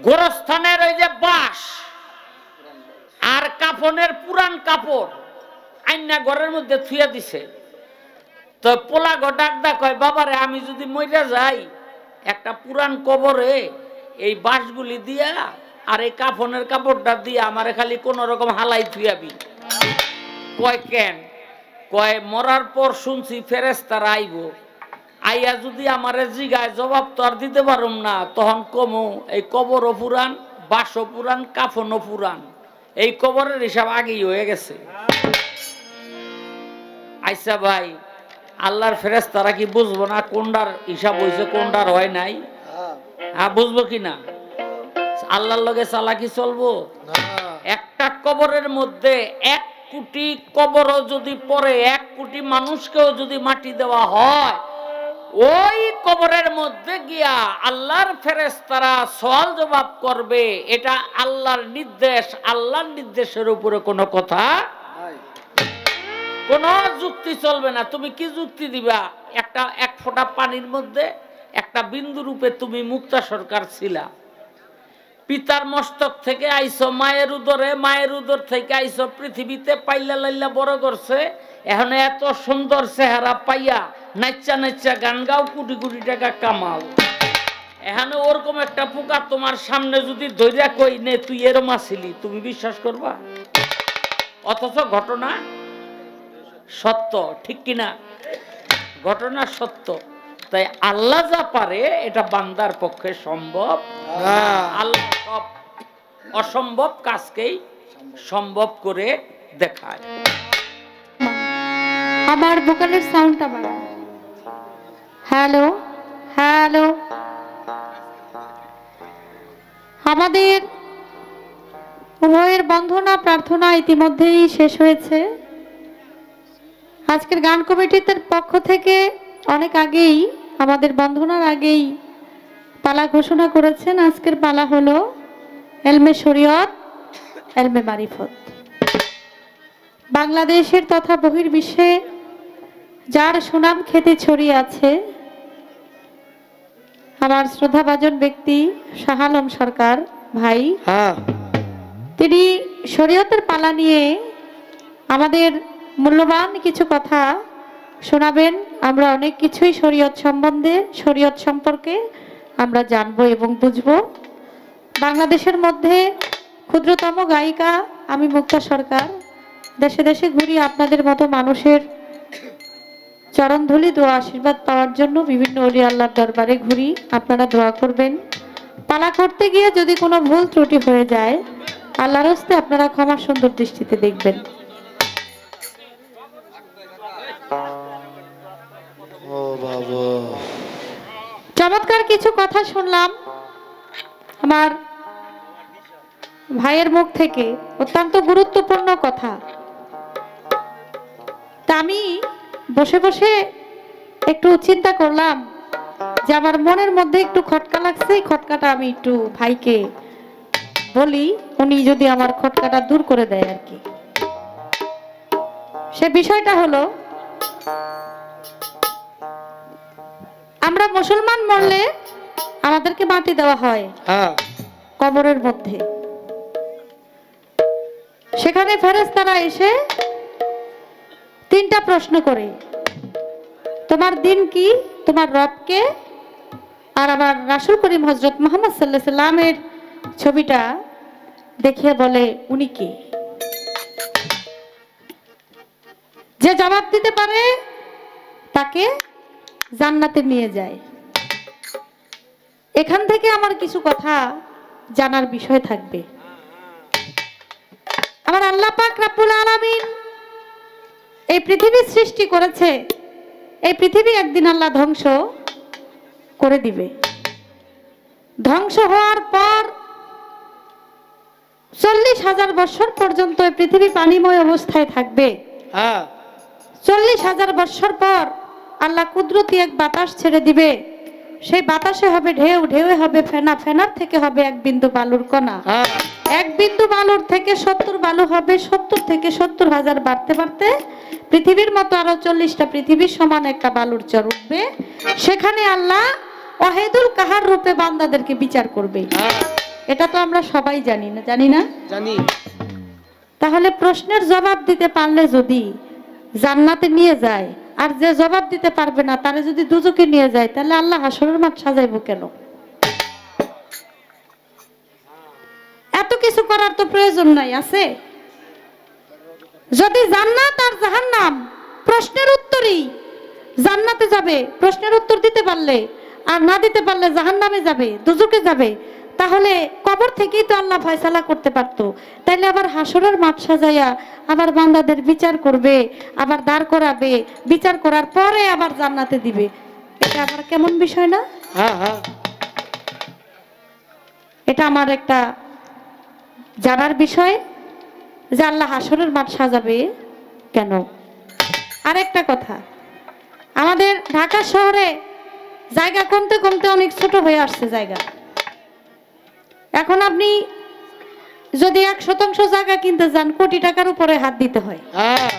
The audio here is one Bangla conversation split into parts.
গোরস্থানের ওই যে বাঁশ আর কাফনের পুরান কাপড় আইনা ঘরের মধ্যে থুইয়া দিছে। তো পোলা গো ডাক ডাক কয়, বাবারে আমি যদি মইরা যাই একটা পুরান কবরে এই বাঁশগুলি দিয়া আর এই কাফনের কাপড়টা দিয়া আমারে খালি কোন রকম হালাই থুইয়াবি। কয় কেন? কয় মরার পর শুনছি ফেরেশতারা আইব, আইয়া যদি আমারে জিগায় জবাব তো আর দিতে পারুম না, তখন কমু এই কবরও পুরান, বাঁশও পুরান, কাফনও পুরান, এই কবরের হিসাব আগেই হয়ে গেছে। আচ্ছা ভাই, আল্লাহর ফেরেশতারা কি বুঝবো না কোনটার হিসাব হয়েছে কোনটার হয় নাই? হ্যাঁ, বুঝবো কিনা? আল্লাহর লগে চালাকি চলবো? একটা কবরের মধ্যে 1 কোটি কবরও যদি পড়ে, 1 কোটি মানুষকেও যদি মাটি দেওয়া হয়, ওই কবরের মধ্যে গিয়া আল্লাহর ফেরেশতারা সওয়াল জবাব করবে। এটা আল্লাহর নির্দেশ, আল্লাহর নির্দেশের উপরে কোনো কথা, কোনো যুক্তি চলবে না। তুমি কি যুক্তি দিবা? একটা 1 ফোঁটা পানির মধ্যে একটা বিন্দু রূপে তুমি মুক্তা সরকার ছিলা, পিতার মস্তক থেকে আইছো মায়ের উদরে, মায়ের উদর থেকে আইছো পৃথিবীতে, পাইলা লাইলা বড় করছে, এখন এত সুন্দর চেহারা পাইয়া নাচ্চা নাচ্চা গান গাও, কোটি কোটি টাকা কামাও। এখানে ওরকম একটা পোকা তোমার সামনে যদি ধৈর্যা কই নে তুই এরম আসিলি, তুমি বিশ্বাস করবা? অথচ ঘটনা সত্য, ঠিক কিনা? ঘটনা সত্য। তাই আল্লাহ যা পারে এটা বান্দার পক্ষে সম্ভব না। আল্লাহ সব অসম্ভব কাজকেই সম্ভব করে দেখায়। আমার ভোকালের সাউন্ডটা বাড়াও। Hello hello. আমাদের উভয়ের বন্ধনা প্রার্থনা ইতিমধ্যেই শেষ হয়েছে। আজকের গান কমিটির পক্ষ থেকে অনেক আগেই, আমাদের বন্ধনার আগেই পালা ঘোষণা করেছেন। আজকের পালা হলো এলমে শরীয়ত, এলমে মারিফত। বাংলাদেশের তথা বহির্বিশ্বে যার সুনাম খ্যাতি ছড়িয়ে আছে, আমার শ্রদ্ধাভাজন ব্যক্তি শাহ আলম সরকার ভাই, তিনি শরীয়তের পালা নিয়ে আমাদের মূল্যবান কিছু কথা শোনাবেন। আমরা অনেক কিছুই শরীয়ত সম্বন্ধে, শরীয়ত সম্পর্কে আমরা জানবো এবং বুঝবো। বাংলাদেশের মধ্যে ক্ষুদ্রতম গায়িকা আমি মুক্তা সরকার, দেশে দেশে ঘুরি আপনাদের মতো মানুষের চরণধুলি দোয়া আশীর্বাদ পাওয়ার জন্য বিভিন্ন ওলি আল্লাহর দরবারে ঘুরি। আপনারা দোয়া করবেন। পালা করতে গিয়ে যদি কোনো ভুল ত্রুটি হয়ে যায়, আল্লাহর হস্তে আপনারা ক্ষমা সুন্দর দৃষ্টিতে দেখবেন। চমৎকার কিছু কথা শুনলাম আমার ভাইয়ের মুখ থেকে, অত্যন্ত গুরুত্বপূর্ণ কথা। তা আমি বসে বসে একটু চিন্তা করলাম যে আমার মনের মধ্যে একটু খটকা লাগছে, এই খটকাটা আমি একটু ভাইকে বলি, উনি যদি আমার খটকাটা দূর করে দেয় আর কি। সে বিষয়টা হলো, আমরা মুসলমান মরলে আমাদেরকে মাটি দেওয়া হয় কবরের মধ্যে। সেখানে ফেরেশতারা এসে 3টা প্রশ্ন করে, তোমার দিন কি, তোমার রবকে, আর আমার রাসূল করিম হযরত মুহাম্মদ সাল্লাল্লাহু আলাইহি সাল্লামের ছবিটা দেখিয়ে বলে উনি কে। যে জবাব দিতে পারে তাকে জান্নাতে নিয়ে যায়। এখান থেকে আমার কিছু কথা জানার বিষয় থাকবে। আমার আল্লাহ পাক রব্বুল আলামিন এই পৃথিবী সৃষ্টি করেছে। এই পৃথিবী একদিন আল্লাহ ধ্বংস করে দিবে। ধ্বংস হওয়ার পর 40,000 বছর পর্যন্ত এই পৃথিবী পানিময় অবস্থায় থাকবে। 40,000 বছর পর আল্লাহ কুদরতি এক বাতাস ছেড়ে দিবে। সেই বাতাসে হবে ঢেউ, ঢেউয়ে হবে ফেনা, ফেনার থেকে হবে এক বিন্দু বালুর কণা, এক বিন্দু বালুর থেকে 70 বালু হবে, 70 থেকে 70,000 বাড়তে বাড়তে পৃথিবীর মতো আরো 40টা পৃথিবীর সমান একটা বালুর চর উঠবে। সেখানে আল্লাহ ওয়াহিদুল কাহার রূপে বান্দাদেরকে বিচার করবে। এটা তো আমরা সবাই জানি না, জানি না? জানি। তাহলে প্রশ্নের জবাব দিতে পারলে যদি জান্নাতে নিয়ে যায়, আর যে জবাব দিতে পারবে না তারে যদি দুজকে নিয়ে যায়, তাহলে আল্লাহ হাসরের মাঠ সাজাইবো কেন? এত কিছু করার তো প্রয়োজন নাই, আছে? যদি জান্নাত আর জাহান্নাম প্রশ্নের উত্তরই, জান্নাতে যাবে প্রশ্নের উত্তর দিতে পারলে, আর না দিতে পারলে জাহান্নামে যাবে, দুজকে যাবে, তাহলে কবর থেকেই তো আল্লাহ ফয়সালা করতে পারতো। তাইলে আবার হাসরের মাঠ সাজাইয়া আবার বান্দাদের বিচার করবে, আবার দাঁড় করাবে, বিচার করার পরে আবার জান্নাতে দিবে। এটা আবার কেমন বিষয় না? হ্যাঁ হ্যাঁ, এটা আমার একটা জানার বিষয় যে আল্লাহ হাসরের মাঠ সাজাবে কেন। আরেকটা কথা, আমাদের ঢাকা শহরে জায়গা কমতে কমতে অনেক ছোট হয়ে আসছে জায়গা। এখন আপনি যদি 1% জায়গা কিনতে যান, কোটি টাকার উপরে হাত দিতে হয়। হ্যাঁ।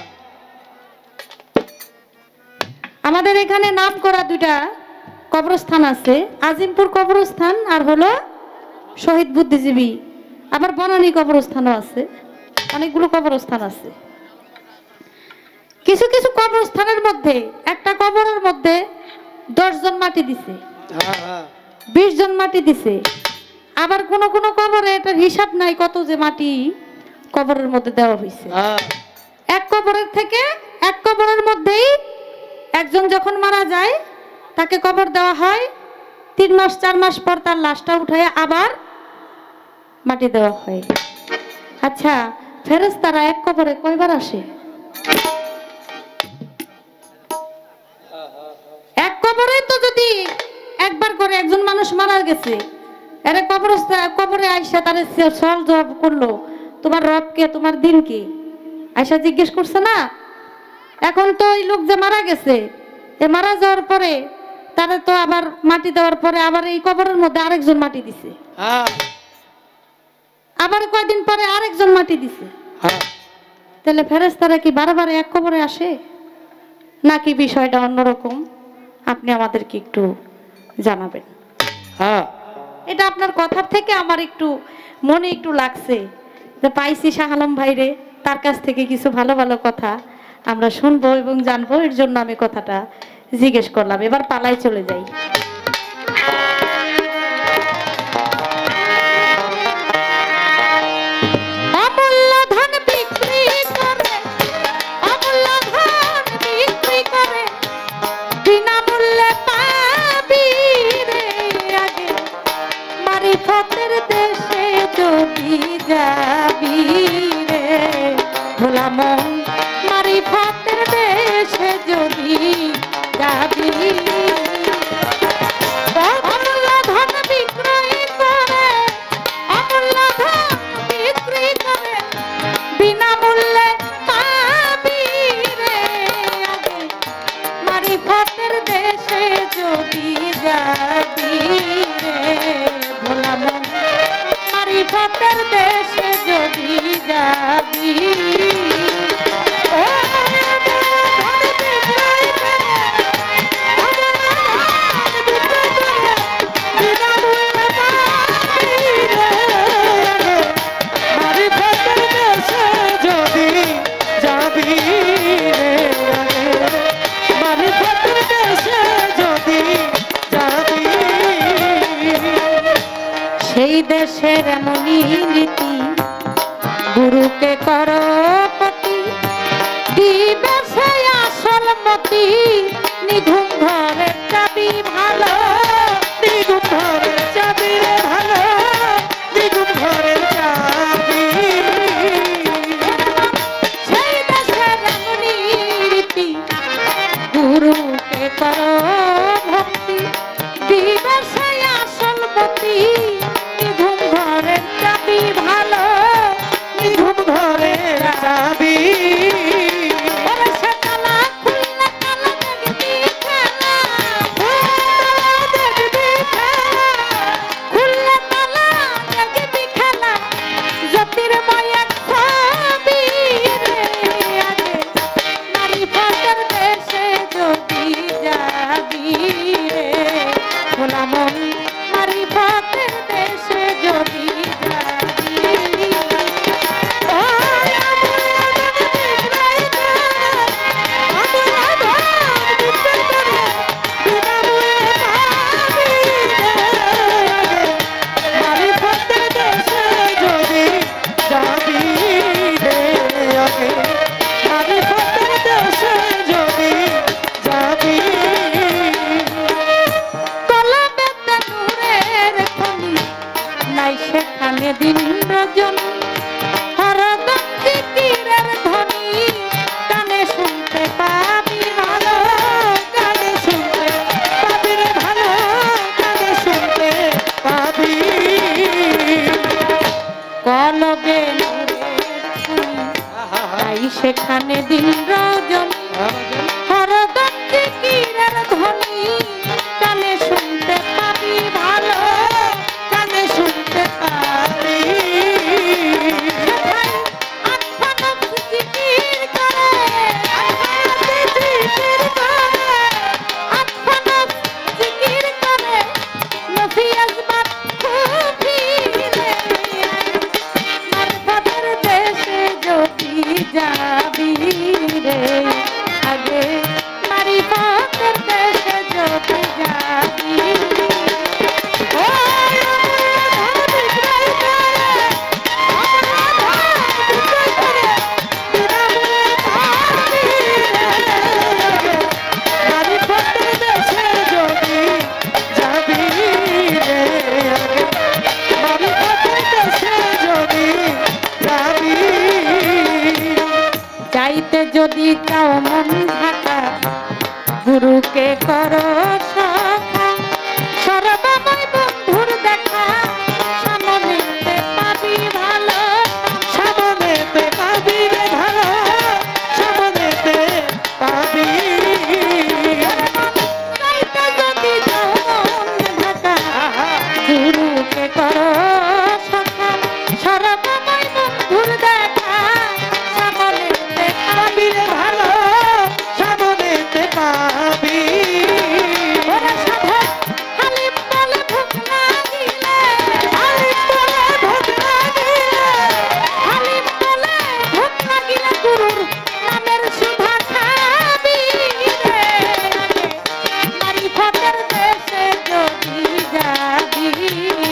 আমাদের এখানে নাম করা দুইটা কবরস্থান আছে, আজিমপুর কবরস্থান আর হলো শহীদ বুদ্ধিজীবী, আবার বনানী কবরস্থানও আছে, অনেকগুলো কবরস্থান আছে। কিছু কিছু কবরস্থানের মধ্যে একটা কবরের মধ্যে 10 জন মাটি দিছে, 20 জন মাটি দিছে, আবার কোন কোন কবরে এটার হিসাব নাই কত যে মাটি কবরের মধ্যে দেওয়া হয়েছে। এক কবরের থেকে এক কবরের মধ্যেই একজন যখন মারা যায় তাকে কবর দেওয়া হয়, 3 মাস 4 মাস পর তার লাশটা উঠায় আবার মাটি দেওয়া হয়। আচ্ছা, ফেরেশতারা এক কবরে কয়বার আসে? এক কবরে তো যদি একবার করে একজন মানুষ মারা গেছে, এরে কবরে আয়সা তারে সওয়াল জবাব করলো, তোমার রব কে, তোমার দিন কি, আয়সা জিজ্ঞেস করছে না? এখন তো এই লোক যে মারা গেছে, এ মারা যাওয়ার পরে তারে তো আবার মাটি দেওয়ার পরে আবার এই কবরের মধ্যে আরেকজন মাটি দিছে, আবার কয়দিন পরে আরেকজন মাটি দিছে। তাহলে ফেরেশতারা কি বারবার এক কবরে আসে, নাকি বিষয়টা অন্যরকম? আপনি আমাদেরকে একটু জানাবেন। হ্যাঁ, এটা আপনার কথার থেকে আমার একটু মনে একটু লাগছে যে পাইছি শাহ আলম ভাইরে, তার কাছ থেকে কিছু ভালো ভালো কথা আমরা শুনবো এবং জানবো, এর জন্য আমি কথাটা জিজ্ঞেস করলাম। এবার পালাই চলে যাই। যাবি রে ভোলা মন, মারিফতের দেশে যদি যাবি, অমূল্য ধন বিক্রয় করে, অমূল্য ধন বিক্রি করে বিনামূল্যে পাবি রে, মারিফতের দেশে যদি যাবি রে ভোলা মন, মারিফতের দেশে যদি যাবি। সেই দেশের এমনই রীতি, গুরুকে করো পতি, দিবে সে আসল মতি, নিঘুম ঘরের চাবি ভালো, নিঘুম ঘরের চাবি রে ভালো, নিঘুম ঘরের চাবি। সেই দেশের এমনই রীতি, গুরুকে করো ভক্তি, দিবে সে আসল মতি, নিঘুম ঘরের চাবি ভালো, নিঘুম ঘরের চাবি। সে তালা খুললে তালা দেখবি খেলা, সেখানে দিন রজন হরদম জিকিরের ধ্বনি কানে শুনতে পাবি ভালো কানে শুনতে পাবি যাবি রে আগে মারিফতের দেশে যদি যাবি চাইতে যদি চাও মন ঢাকা গুরুকে করো সখা সর্বময় বন্ধুর দেখা সামনেতে পাবি ভালো সামনেতে পাবি রে ভালো সামনেতে পাবি চাইতে যদি চাও মন ঢাকা গুরুকে করো সখা সর্বময় বন্ধুর দেখা ভালো সামনেতে পাবি ওরা সাধক হালিম বলে ভোগ না দিলে হালিম বলে ভোগ না দিলে হালিম বলে ভোগ না দিলে গুরুর নামের সুধা খাবি রে মারিফতের দেশে যদি যাবি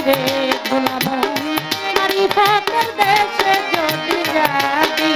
রে গোলাম মারিফতের দেশে যদি যাবি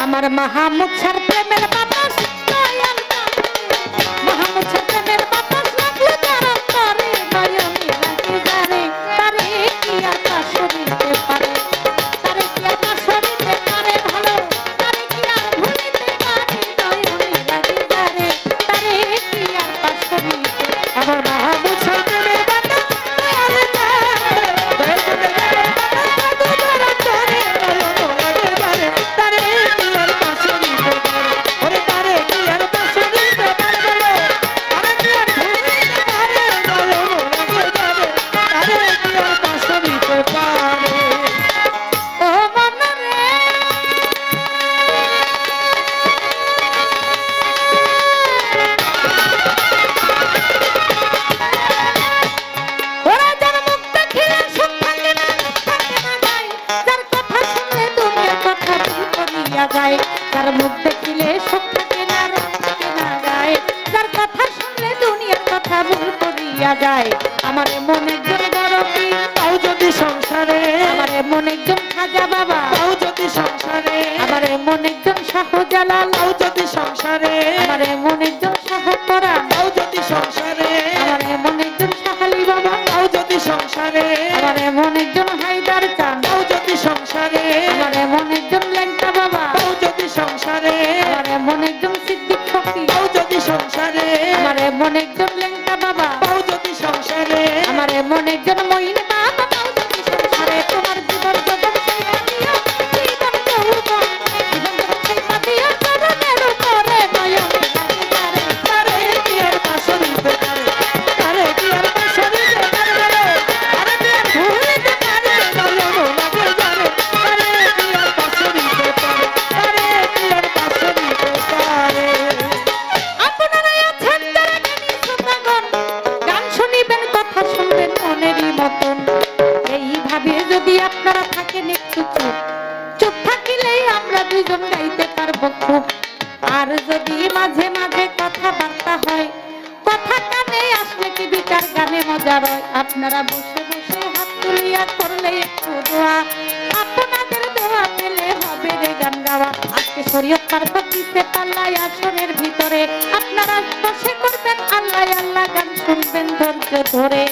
আমার মহামুছার প্রেমের বাতাস মহামুছার প্রেমের বাতাস লাগলো তার অন্তরে নয়নে লাগে যারে তারে কি আর পাশরিতে পারে তারে কি আর পাশরিতে পারে ভালো তারে কি আর ভুলিতে পারে নয়নে লাগে যারে তারে কি আর পাশরিতে আমার মহামুছার প্রেমের বাতাস তার মুখ দেখিলে সব থাকে না গায় যার কথা শুনলে দুনিয়ার কথা ভুল করিয়া যায় আমার মন একজন বড়পি তাও যদি সংসারে আমার মন একজন খাজা বাবা তাও যদি সংসারে আমার মন একজন শাহজালাল তাও যদি সংসারে আমার মন একজন শাহপরা তাও যদি সংসারে আমার মন একজন শাহালি বাবা তাও যদি সংসারে আমার মন একজন হায়দার চান তাও যদি সংসারে আমার মন একজন লেংটা বাবা তাও যদি সংসারে আমার মন একজন সিদ্দিক ফকির তাও যদি সংসারে আমার মন একজন লেংটা বাবা তাও যদি সংসারে আমার মন একজন মহিন বাবা তাও যদি সংসারে তোমার জীবন জগৎ দিয়া জীবন যৌবন জীবন জগৎ দিয়া চরণের উপরে নয়ন তারে তারে কি আর পাশরিতে পারে তারে কি আর পাশরিতে পারে তারে কি আর ভুলিতে পারে নয়ন লাগে যারে তারে কি আর পাশরিতে পারে তারে কি আর পাশরিতে পারে আপনারা আছেন যারা জ্ঞানী শ্রোতাগণ গান শুনিবেন কথা শুনবেন মনেরই মতন এইভাবে যদি আপনারা থাকেন একটু চুপ চুপ থাকিলেই আমরা দুইজন গাইতে পারবো খুব আর যদি মাঝে মাঝে কথাবার্তা হয় কথা কানে আসলে কি আপনারা বসে বসে হাত তুলিয়া করলে একটু দোয়া, আপনাদের দোয়া পেলে হবে রে গান গাওয়া। আজকে শরীয়ত পার্বত দিতে পাল্লাই আসরের ভিতরে, আপনারা বসে করবেন আল্লাহ আল্লাহ গান শুনবেন ধৈর্য ধরে।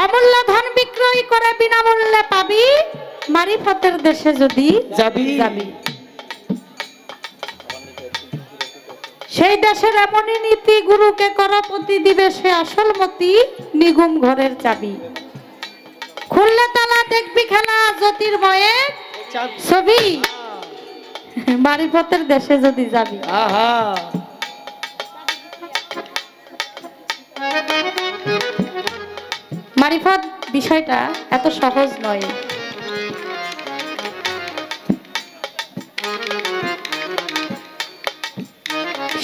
অমূল্য ধন বিক্রয় করে বিনামূল্যে পাবি, মারিফতের দেশে যদি যাবি। সেই দেশের এমনই নীতি, গুরুকে করপতি দিবে সে আসল মতি, নিগুম ঘরের চাবি। খুললে তালা দেখবি খেলা জ্যোতির্ময়ে ছবি, মারিফতের দেশে যদি যাবি। মারিফত বিষয়টা এত সহজ নয়।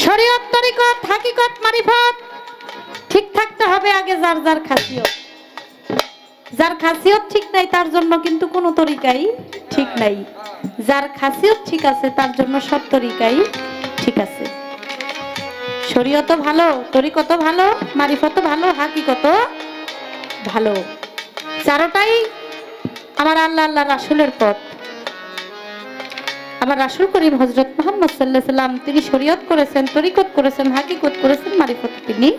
শরীয়ত তরিকত হাকিকত মারিফত ঠিক থাকতে হবে আগে যার যার খাসিয়ত। যার খাসিয়ত ঠিক নাই তার জন্য কিন্তু কোনো তরিকাই ঠিক নাই, যার খাসিয়ত ঠিক আছে তার জন্য সব তরিকাই ঠিক আছে। শরীয়ত ভালো, তরিকত ভালো, মারিফত ভালো, হাকিকত ভালো, চারটাই আমার আল্লাহ আল্লাহ রাসূলের পথ। আমার রাসূল করিম হযরত মুহাম্মদ সাল্লাল্লাহু আলাইহি সাল্লাম তিনি শরীয়ত করেছেন, তরিকত করেছেন, হাকিকত করেছেন, মারিফত তিনি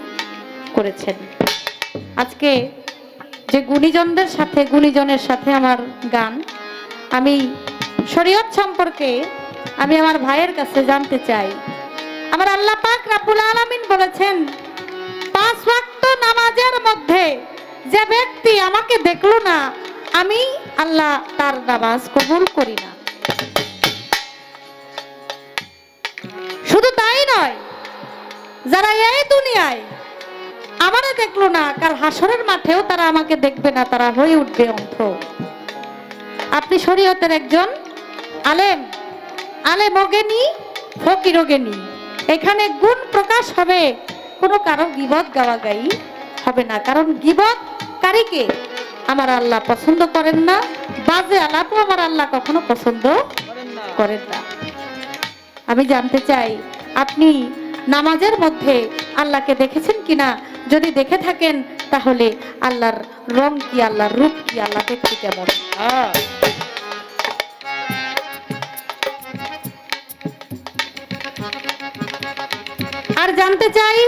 করেছেন। আজকে যে গুণীজনদের সাথে, গুণীজনের সাথে আমার গান, আমি শরীয়ত সম্পর্কে আমি আমার ভাইয়ের কাছে জানতে চাই। আমার আল্লাহ পাক রব্বুল আলামিন বলেছেন 5 ওয়াক্ত নামাজের মধ্যে যে ব্যক্তি আমাকে দেখলো না, আমি আল্লাহ তার নামাজ কবুল করি না। শুধু তাই নয়, যারা এই দুনিয়ায় আমারে দেখলো না, কাল হাসরের মাঠেও তারা আমাকে দেখবে না, তারা হয়ে উঠবে অন্ধ। আপনি শরীয়তের একজন আলেম, আলেমও জ্ঞানী, ফকিরও জ্ঞানী, এখানে গুণ প্রকাশ হবে, কোনো কারো গীবত গাওয়াগাই হবে না। কারণ গীবতকারীকে আমার আল্লাহ পছন্দ করেন না, বাজে আলাপও আমার আল্লাহ কখনো পছন্দ করেন না। আমি জানতে চাই আপনি নামাজের মধ্যে আল্লাহকে দেখেছেন কিনা? যদি দেখে থাকেন তাহলে আল্লাহর রং কি, আল্লাহর রূপ কি, আল্লাহ দেখতে কেমন? আর জানতে চাই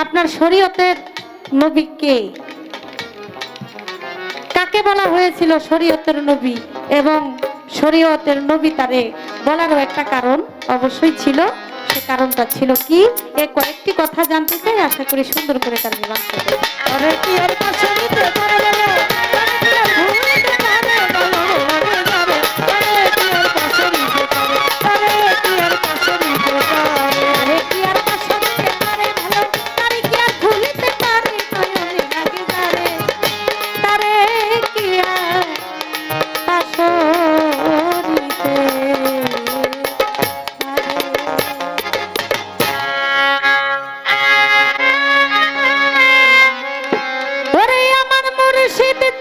আপনার শরীয়তের নবী কে, কাকে বলা হয়েছিল শরীয়তের নবী, এবং শরীয়তের নবী তারে বলারও একটা কারণ অবশ্যই ছিল। সে কারণটা ছিল কি, এই কয়েকটি কথা জানতে চাই, আশা করি সুন্দর করে তার বিবাহ করবে। মুর্শিদ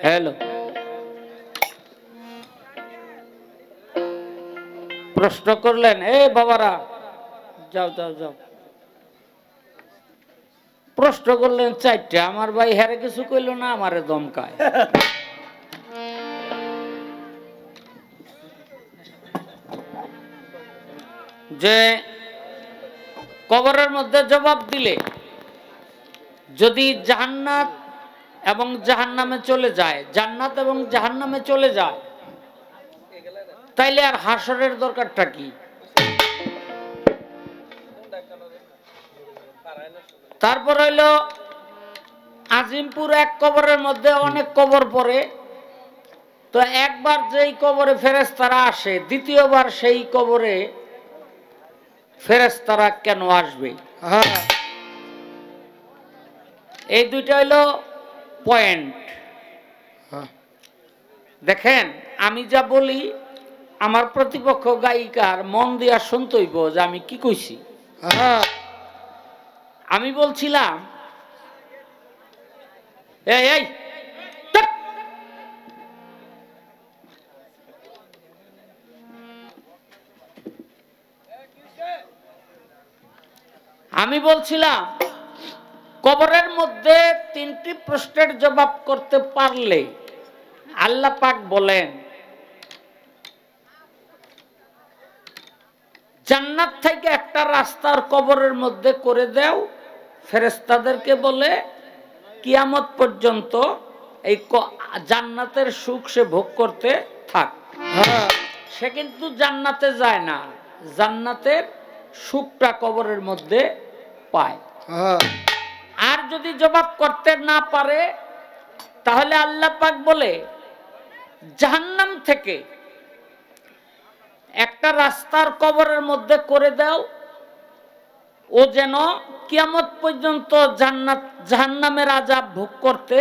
হ্যালো, প্রশ্ন করলেন, এ বাবারা যাও যাও যাও, প্রশ্ন করলেন চারটা, আমার ভাই হ্যারে কিছু কইল না, আমারে দমকায়। যে কবরের মধ্যে জবাব দিলে যদি জান্নাত এবং জাহান্নামে চলে যায়, জান্নাত এবং জাহান্নামে চলে যায়, তাইলে আর হাসরের দরকারটা কি? তারপর হইল আজিমপুর এক কবরের মধ্যে অনেক কবর পড়ে, তো একবার যেই কবরে ফেরেশতারা আসে, দ্বিতীয়বার সেই কবরে ফেরেশতারা কেন আসবে? এই দুইটা হইল পয়েন্ট। দেখেন, আমি যা বলি আমার প্রতিপক্ষ গায়িকার মন দিয়া শুনতে হইব যে আমি কি কইছি। আমি বলছিলাম এই এই ধ্যাৎ। আমি বলছিলাম কবরের মধ্যে তিনটি প্রশ্নের জবাব করতে পারলে আল্লাহ পাক বলেন জান্নাত থেকে একটা রাস্তার কবরের মধ্যে করে দাও, ফেরেশতাদেরকে বলে কিয়ামত পর্যন্ত এই জান্নাতের সুখ সে ভোগ করতে থাক। সে কিন্তু জান্নাতে যায় না, জান্নাতের সুখটা কবরের মধ্যে পায়। আর যদি জবাব করতে না পারে তাহলে আল্লাহ পাক বলে জাহান্নাম থেকে একটা রাস্তার কবরের মধ্যে করে দাও, ও যেন কিয়ামত পর্যন্ত জান্নাত জাহান্নামের আযাব ভোগ করতে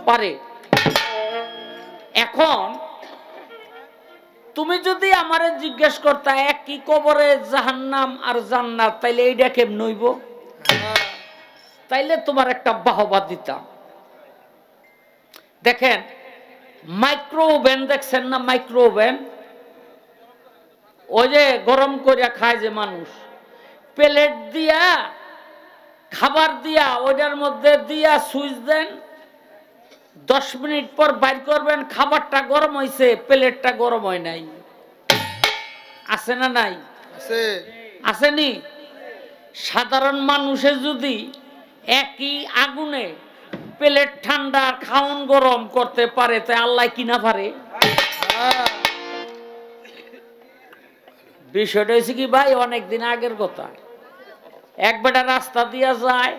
পারে। এখন তুমি যদি আমারে জিজ্ঞেস করতা একই কবরে জাহান্নাম আর জান্নাত, তাইলে এইটা কেমন হইব, তাইলে তোমার একটা বাহবা দিতাম। দেখেন মাইক্রো ওভেন দেখছেন না? মাইক্রো ওভেন, ওই যে গরম করে খায় যে মানুষ, প্লেট দিয়া খাবার দিয়া ওইটার মধ্যে দিয়া সুইচ দেন, 10 মিনিট পর বাইর করবেন, খাবারটা গরম হয়েছে, প্লেটটা গরম হয় নাই। আছে না নাই? আসেনি? সাধারণ মানুষে যদি একই আগুনে প্লেট ঠান্ডা খাওন গরম করতে পারে, তাই আল্লাহ কিনা পারে? বিষয়টা হয়েছে কি ভাই, অনেকদিন আগের কথা। এক বেটা রাস্তা দিয়া যায়,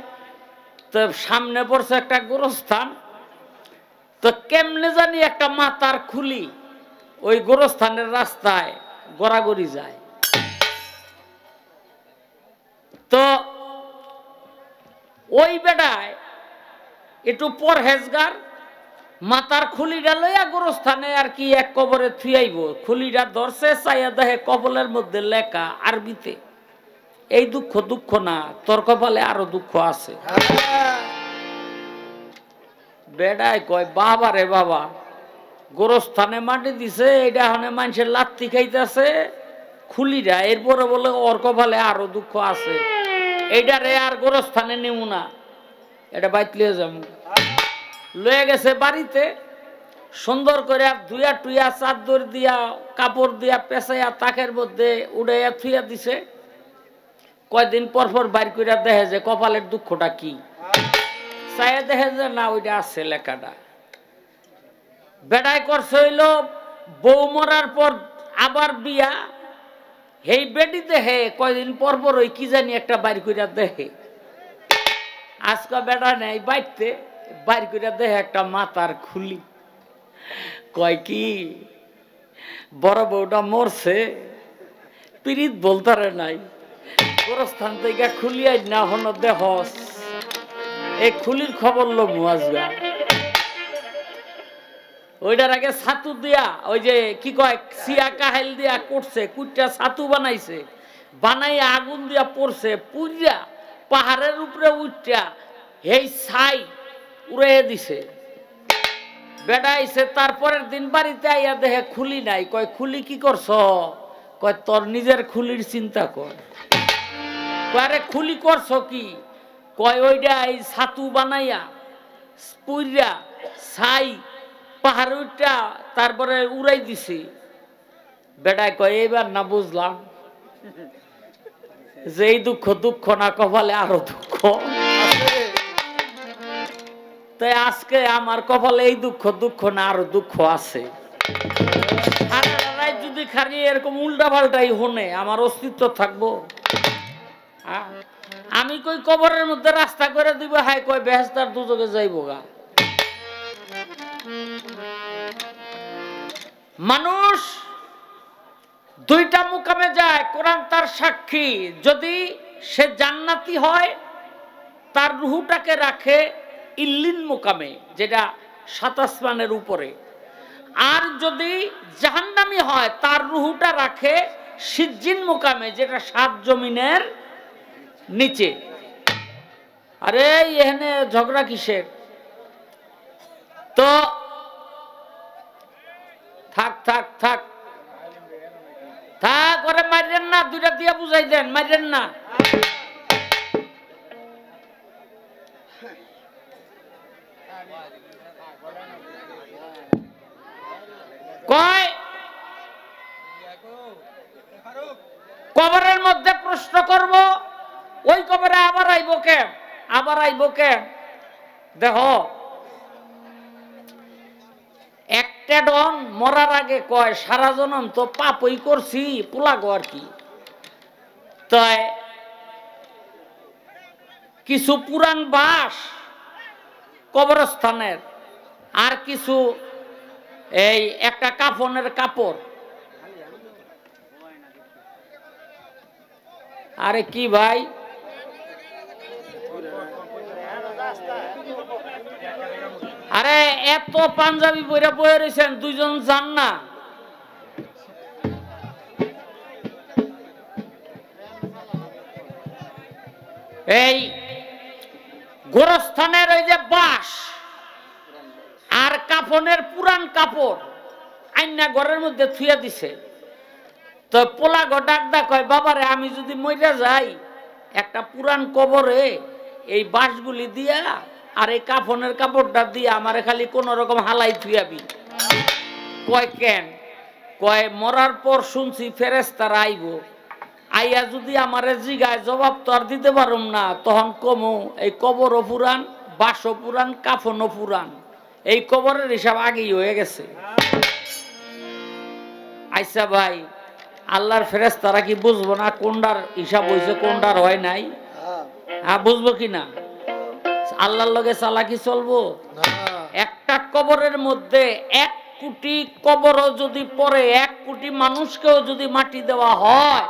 তো সামনে পড়ছে একটা গোরস্থান, তো কেমনে জানি একটা মাথার খুলি ওই গোরস্থানের রাস্তায় গড়াগড়ি যায়। তো ওই বেটায় একটু পরহেজগার, মাথার খুলিটা লইয়া গোরস্থানে আর কি এক কবরে থুয়াইব, খুলিটা ধরছে, চাইয়া দেখে কবলের মধ্যে লেখা আরবিতে, এই দুঃখ দুঃখ না, তোর কপালে আরো দুঃখ আছে। বেড়ায় কয় বাবা রে বাবা, গোরস্থানে মাটি দিছে, এটা হনে মানুষের লাত্তি খাইতেছে খুলিরা, এরপরে বলে ওর কপালে আরো দুঃখ আছে, এইটা রে আর গোরস্থানে নেব না, এটা বাইত লিয়ে যাবো। লয়ে গেছে বাড়িতে, সুন্দর করে ধুইয়া টুইয়া চাদর দিয়া কাপড় দিয়া পেঁচাইয়া তাকের মধ্যে উড়াইয়া থুইয়া দিছে। কয়দিন পর পর বাইর করিয়া দেখে যে কপালের দুঃখটা কি, চাইয়া দেখে যে না ওইটা আছে লেখাটা। বেড়াই করছে হইল বউ মরার পর আবার বিয়া, এই বেটি দেখে কয়দিন পর পর ওই কি জানি একটা বাইর করিয়া দেখে। আজকে বেড়া নেই বাইতে, বাইর করিয়া দেখে একটা মাথার খুলি, কয় কি বড় বউটা মরছে, পিরিত বলতারে নাই, গোরস্থান থেকে খুলিয়াই না হন দেহস, এই খুলির খবর লো মুয়াজগা। ওইটার আগে ছাতু দিয়া ওই যে কি কয় সিয়া কাহেল দিয়া করছে, কুটটা ছাতু বানাইছে, বানাইয়া আগুন দিয়া পড়ছে, পুরিয়া পাহাড়ের উপরে উঠা এই ছাই উড়ে দিছে। বেটা আইছে, তারপরের দিন বাড়িতে আইয়া দেখে খুলি নাই। কয় খুলি কি করছ? কয় তোর নিজের খুলির চিন্তা কর। আরে খুলি করছ কি? কয় ওইটা এই ছাতু বানাইয়া পুইরা ছাই পাহাড় উঠা তারপরে উড়াই দিছি। বেটায় কয় এইবার না বুঝলাম যে এই দুঃখ দুঃখ না, কপালে আরো দুঃখ। তাই আজকে আমার কপালে এই দুঃখ দুঃখ না আরো দুঃখ আছে। যদি খালি এরকম উল্টা পাল্টাই হনে আমার অস্তিত্ব থাকবো? আমি কই কবরের মধ্যে রাস্তা করে দিব, হাই কয় বেহেশতার দুজকে যাইব গা। মানুষ দুইটা মুকামে যায়, কোরআন তার সাক্ষী। যদি সে জান্নাতি হয় তার রুহুটাকে রাখে ইল্লিন মুকামে, যেটা ৭ আসমানের উপরে। আর যদি জাহান্নামী হয় তার রুহুটা রাখে সিজ্জিন মুকামে, যেটা ৭ জমিনের নিচে। আরে এখানে ঝগড়া কিসের? তো থাক থাক থাক থাক, ওরে মারেন না, দুইটা দিয়া বুঝাই দেন, মারেন না। কয় কবরের মধ্যে প্রশ্ন করব, ওই কবরে আবার আইব কেন? আবার আইব কেন? দেখো, একটা ডন মরার আগে কয় সারা জনম তো পাপই করছি, পোলাগো আর কি। তাই কিছু পুরান বাস কবরস্থানের, আর কিছু এই একটা কাফনের কাপড়। আরে কি ভাই, আরে এত পাঞ্জাবি বইরা বয়ে রয়েছেন, দুইজন যান না? এই গোরস্থানের ওই যে বাঁশ আর কাফনের পুরান কাপড় আইনা ঘরের মধ্যে থুইয়া দিছে। তো পোলা গো ডাকদা কয়, বাবারে আমি যদি মইরা যাই একটা পুরান কবরে এই বাঁশগুলি দিয়া আর এই কাফনের কাপড়টা দিয়া আমারে খালি কোন রকম হালাই থুইয়াবি। কয় কেন? কয় মরার পর শুনছি ফেরেশতারা আইব, আইয়া যদি আমারে জিগায় জবাব তো আর দিতে পারুম না, তখন কমু এই কবরও পুরান, বাঁশও পুরান, কাফনও পুরান, এই কবরের হিসাব আগেই হয়ে গেছে। আচ্ছা ভাই, আল্লাহর ফেরেশতারা কি বুঝবো না কোনটার হিসাব হয়েছে কোনটার হয় নাই? হ্যাঁ, বুঝবো কিনা? আল্লাহর লগে চালাকি চলবো? একটা কবরের মধ্যে ১ কোটি কবরও যদি পড়ে, ১ কোটি মানুষকেও যদি মাটি দেওয়া হয়,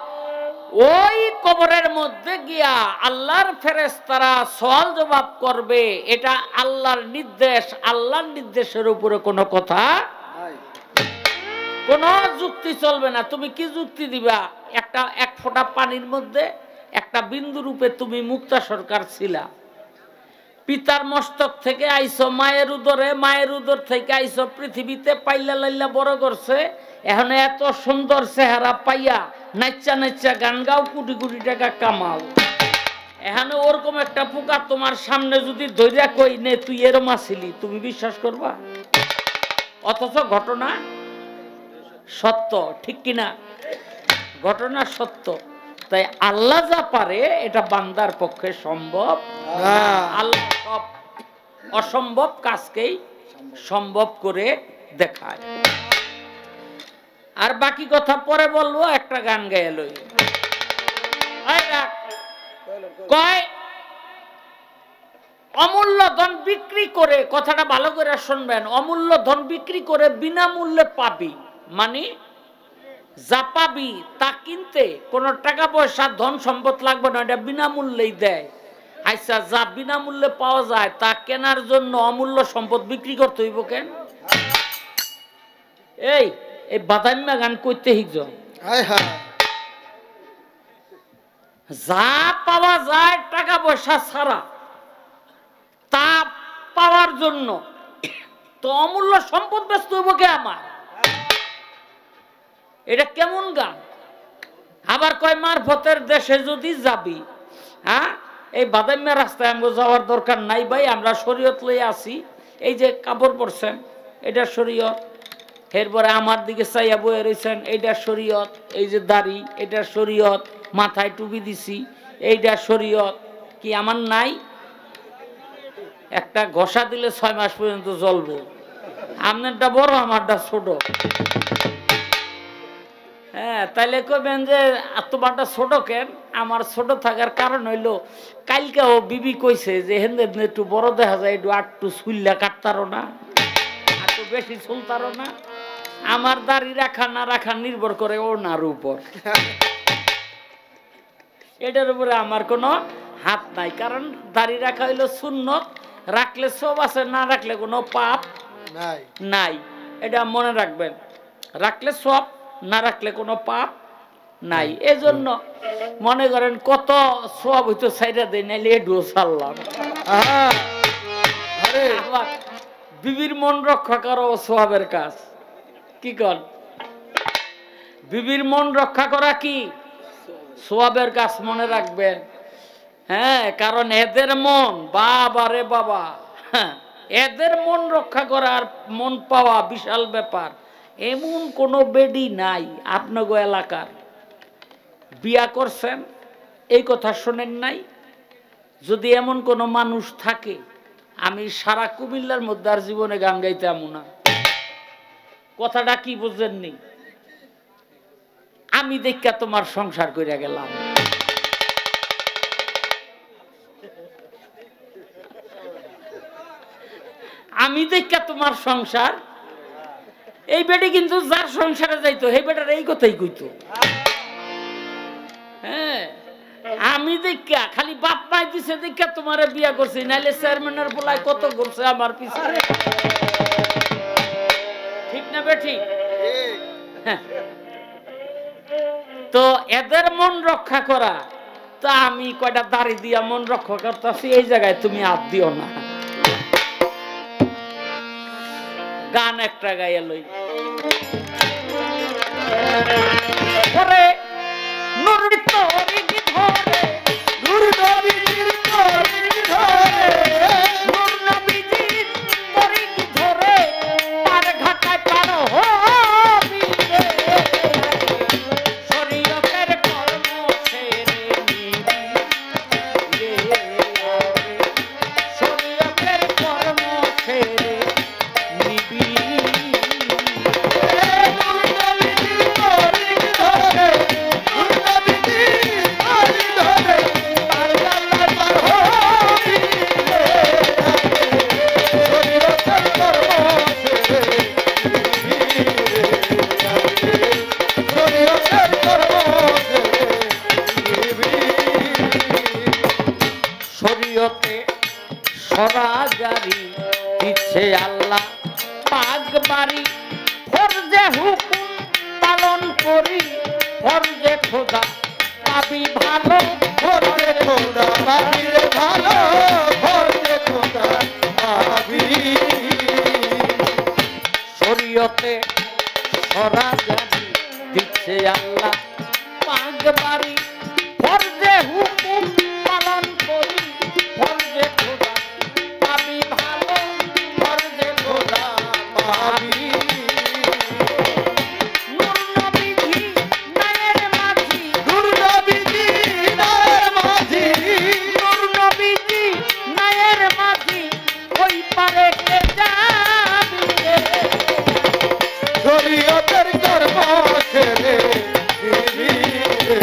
ওই কবরের মধ্যে গিয়া আল্লাহর ফেরেশতারা সওয়াল জবাব করবে। এটা আল্লাহর নির্দেশ। আল্লাহর নির্দেশের উপরে কোনো কথা, কোনো যুক্তি চলবে না। তুমি কি যুক্তি দিবা? একটা ১ ফোঁটা পানির মধ্যে একটা বিন্দু রূপে তুমি মুক্তা সরকার ছিলা। পিতার মস্তক থেকে আইসো মায়ের উদরে, মায়ের উদর থেকে আইসো পৃথিবীতে, পাইলা লাইলা বড় করছে। এখন এত সুন্দর চেহারা পাইয়া নাচ্চা নাচ্চা গান গাও, কোটি কোটি টাকা কামাও। এখানে ওরকম একটা পোকা তোমার সামনে যদি ধৈর্য কই নে তুই এরম আসিলি, তুমি বিশ্বাস করবা? অথচ ঘটনা সত্য, ঠিক কিনা? ঘটনা সত্য। তাই আল্লাহ যা পারে এটা বান্দার পক্ষে সম্ভব না। আল্লাহ সব অসম্ভব কাজকেই সম্ভব করে দেখায়। আর বাকি কথা পরে বলবো, একটা গান গায়ে লই। কয় অমূল্য ধন বিক্রি করে, কথাটা ভালো করে শুনবেন, অমূল্য ধন বিক্রি করে বিনামূল্যে পাবি, মানে যা পাবি তা কিনতে কোনো টাকা পয়সা ধন সম্পদ লাগবে না, এটা বিনামূল্যেই দেয়। আচ্ছা, যা বিনামূল্যে পাওয়া যায় তা কেনার জন্য অমূল্য সম্পদ বিক্রি করতে হইব কেন? এই এই বাদাম্মা গান করতে শিখছ? যা পাওয়া যায় টাকা পয়সা ছাড়া তা পাওয়ার জন্য তো অমূল্য সম্পদ ব্যস্ত হইব কে আমার? এটা কেমন গান? আবার কয় মারফতের দেশে যদি যাবি, হ্যাঁ এই বাদামিয়া রাস্তায় আমগো যাওয়ার দরকার নাই ভাই, আমরা শরীয়ত লইয়া আসি। এই যে কাপড় পরছেন এটা শরীয়ত, এরপরে আমার দিকে চাইয়া বয়ে রয়েছেন এইটা শরীয়ত, এই যে দাড়ি এটা শরীয়ত, মাথায় টুপি দিছি এইটা শরীয়ত। কি আমার নাই? একটা ঘষা দিলে 6 মাস পর্যন্ত জ্বলবো। আপনারটা বড়, আমারটা ছোট। হ্যাঁ, তাইলে কইবেন যে তোমারটা ছোট কেন? আমার ছোট থাকার কারণ হইলো কালকেও বিবি কইছে যে হেন্দে একটু বড় দেখা যায়, একটু চুল্লা কাটতারো না, একটু বেশি চুলতারো না। আমার দাড়ি রাখা না রাখা নির্ভর করে ওনার উপর, এটার উপরে আমার কোনো হাত নাই। কারণ দাড়ি রাখা হইলো সুন্নত, রাখলে সব আছে, না রাখলে কোনো পাপ নাই। এটা মনে রাখবেন, রাখলে সব, না রাখলে কোনো পাপ নাই। এজন্য মনে করেন কত সব হইতো সাইডা দেয়, নাইলে এডুও ছাড়লাম। বিবির মন রক্ষা করো সোহাবের কাজ। কি কর? বিবির মন রক্ষা করা কি সোয়াবের কাজ, মনে রাখবেন। হ্যাঁ, কারণ এদের মন, বাবা রে বাবা, এদের মন রক্ষা করার মন পাওয়া বিশাল ব্যাপার। এমন কোনো বেডি নাই আপনাগো এলাকার, বিয়া করছেন এই কথা শোনেন নাই? যদি এমন কোনো মানুষ থাকে, আমি সারা কুমিল্লার মধ্যে আর জীবনে গান গাইতে আমু না। কথাটা কি বুঝেননি? আমি দেখা তোমার সংসার কইরা গেলাম, আমি দেখা তোমার সংসার। এই বেটি কিন্তু যার সংসারে যাইতো এই বেটার এই কথাই কইতো। হ্যাঁ, আমি দেখা খালি বাপ মাই দিছে দেখা তোমারে বিয়া করছি, নাইলে চেয়ারম্যানের পোলায় কত ঘুরছে আমার পিছনে। ঠিক না বেটি? তো এদের মন রক্ষা করা, তা আমি কয়টা দাড়ি দিয়া মন রক্ষা করতেছি, এই জায়গায় তুমি হাত দিও না। গান একটা গাইয়া লই। ওরে নুরি তোরি কি ধরে, নুরি তোরি কি ধরে, নুর নবীজির তোরি কি ধরে, পার ঘাটায় পার হবি রে। শরীয়তের কর্ম ছেড়ে নিবি রে, শরীয়তের কর্ম ছেড়ে নিবি। শরীয়তে সরাজারি দিচ্ছে আল্লাহ পাক বাড়ি, ফরজে হুকুম পালন করি, ফরজে খোদা পাবি ভালো, ফরজে খোদা পাবি রে ভালো, ফরজে খোদা পাবি। শরীয়তে সরাজারি দিচ্ছে আল্লাহ পাক বাড়ি, ফরজে হুকুম পালন করি, ফরজে খোদা পাবি ভালো, ফরজে খোদা পাবি। নূর নবীজি নায়ের মাঝি, নূর নবীজি নায়ের মাঝি, নূর নবীজি নায়ের মাঝি, ওই পারে কে যাবি রে। শরীয়তের কর্ম ছেড়ে নিবি রে,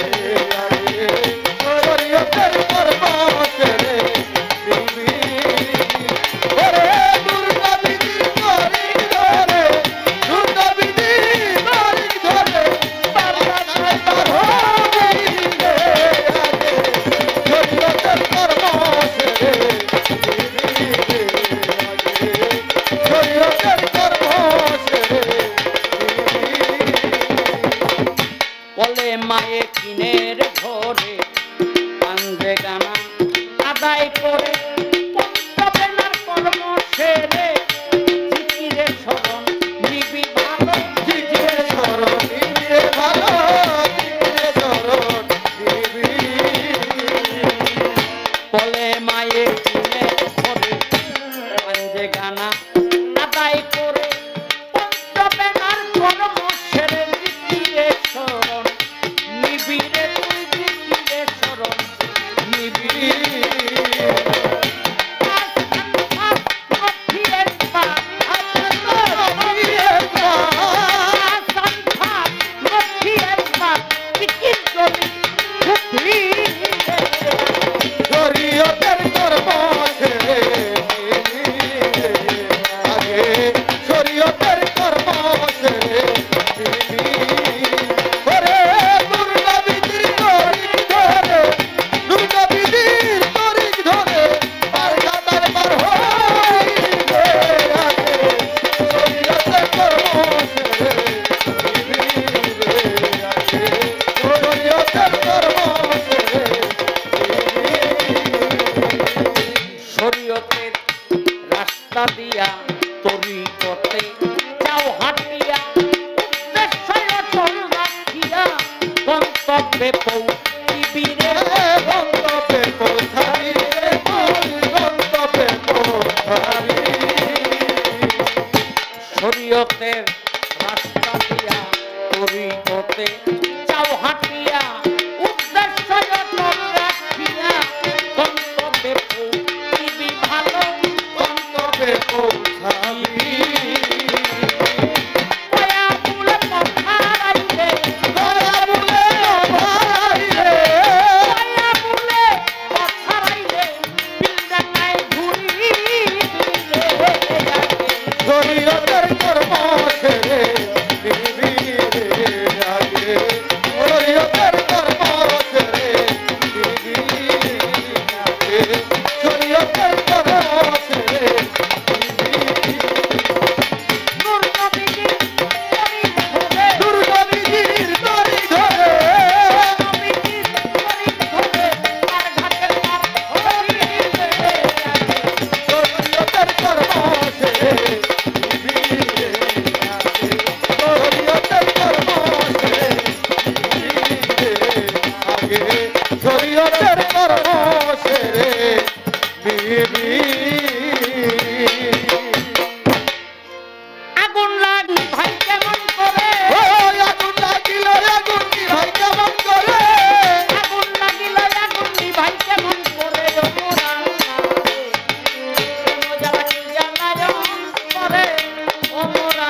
শরীয়তের কর্ম ছেড়ে নিবি। ওরে নূর নবীজি তোরি ধরে, নূর নবীজি তোরি ধরে, পার ঘাটায় পার হবি রে। শরীয়তের কর্ম ছেড়ে নিবি রে, শরীয়তের কর্ম ছেড়ে নিবি। পৌঁছিবি রে, গন্তব্যে পৌঁছাবি রে মন, গন্তব্যে পৌঁছাবি। শরীয়তের রাস্তা দিয়া তরিকতে চাও হাঁটিয়া, উদ্দেশ্য যতন রাখিয়া, গন্তব্যে পৌঁছিবি ভালো, গন্তব্যে পৌঁছাবি। দয়া মূলে পথ হারাইলে, দয়া বলে ভাই রে, দয়া মূলে পথ হারাইলে, বিলডাঙায় ঘুরিবি রে। শরীয়তের কর্ম সেরে নিবি রে আগে, শরীয়তের কর্ম সেরে নিবি রে আগে, শরীয়তের কর্ম সেরে নিবি। নূর নবীজির তরি ধরে, দুর্গতির তরি ধরে, নবীজির তরি ধরে, আর ঘাটের পার হইবি রে। শরীয়তের কর্ম সেরে নিবি রে আগে, শরীয়তের কর্ম সেরে নিবি রে আগে, শরীয়তের কর্ম সেরে নিবি। আগুন লাগি ভাই কেমন করে, ওই আগুন লাগিল আগুন কি ভাই কেমন করে, আগুন লাগিল আগুন ভাই কেমন করে, ও মোরা জ্বালা কি জ্বালায়ন করে, ও মোরা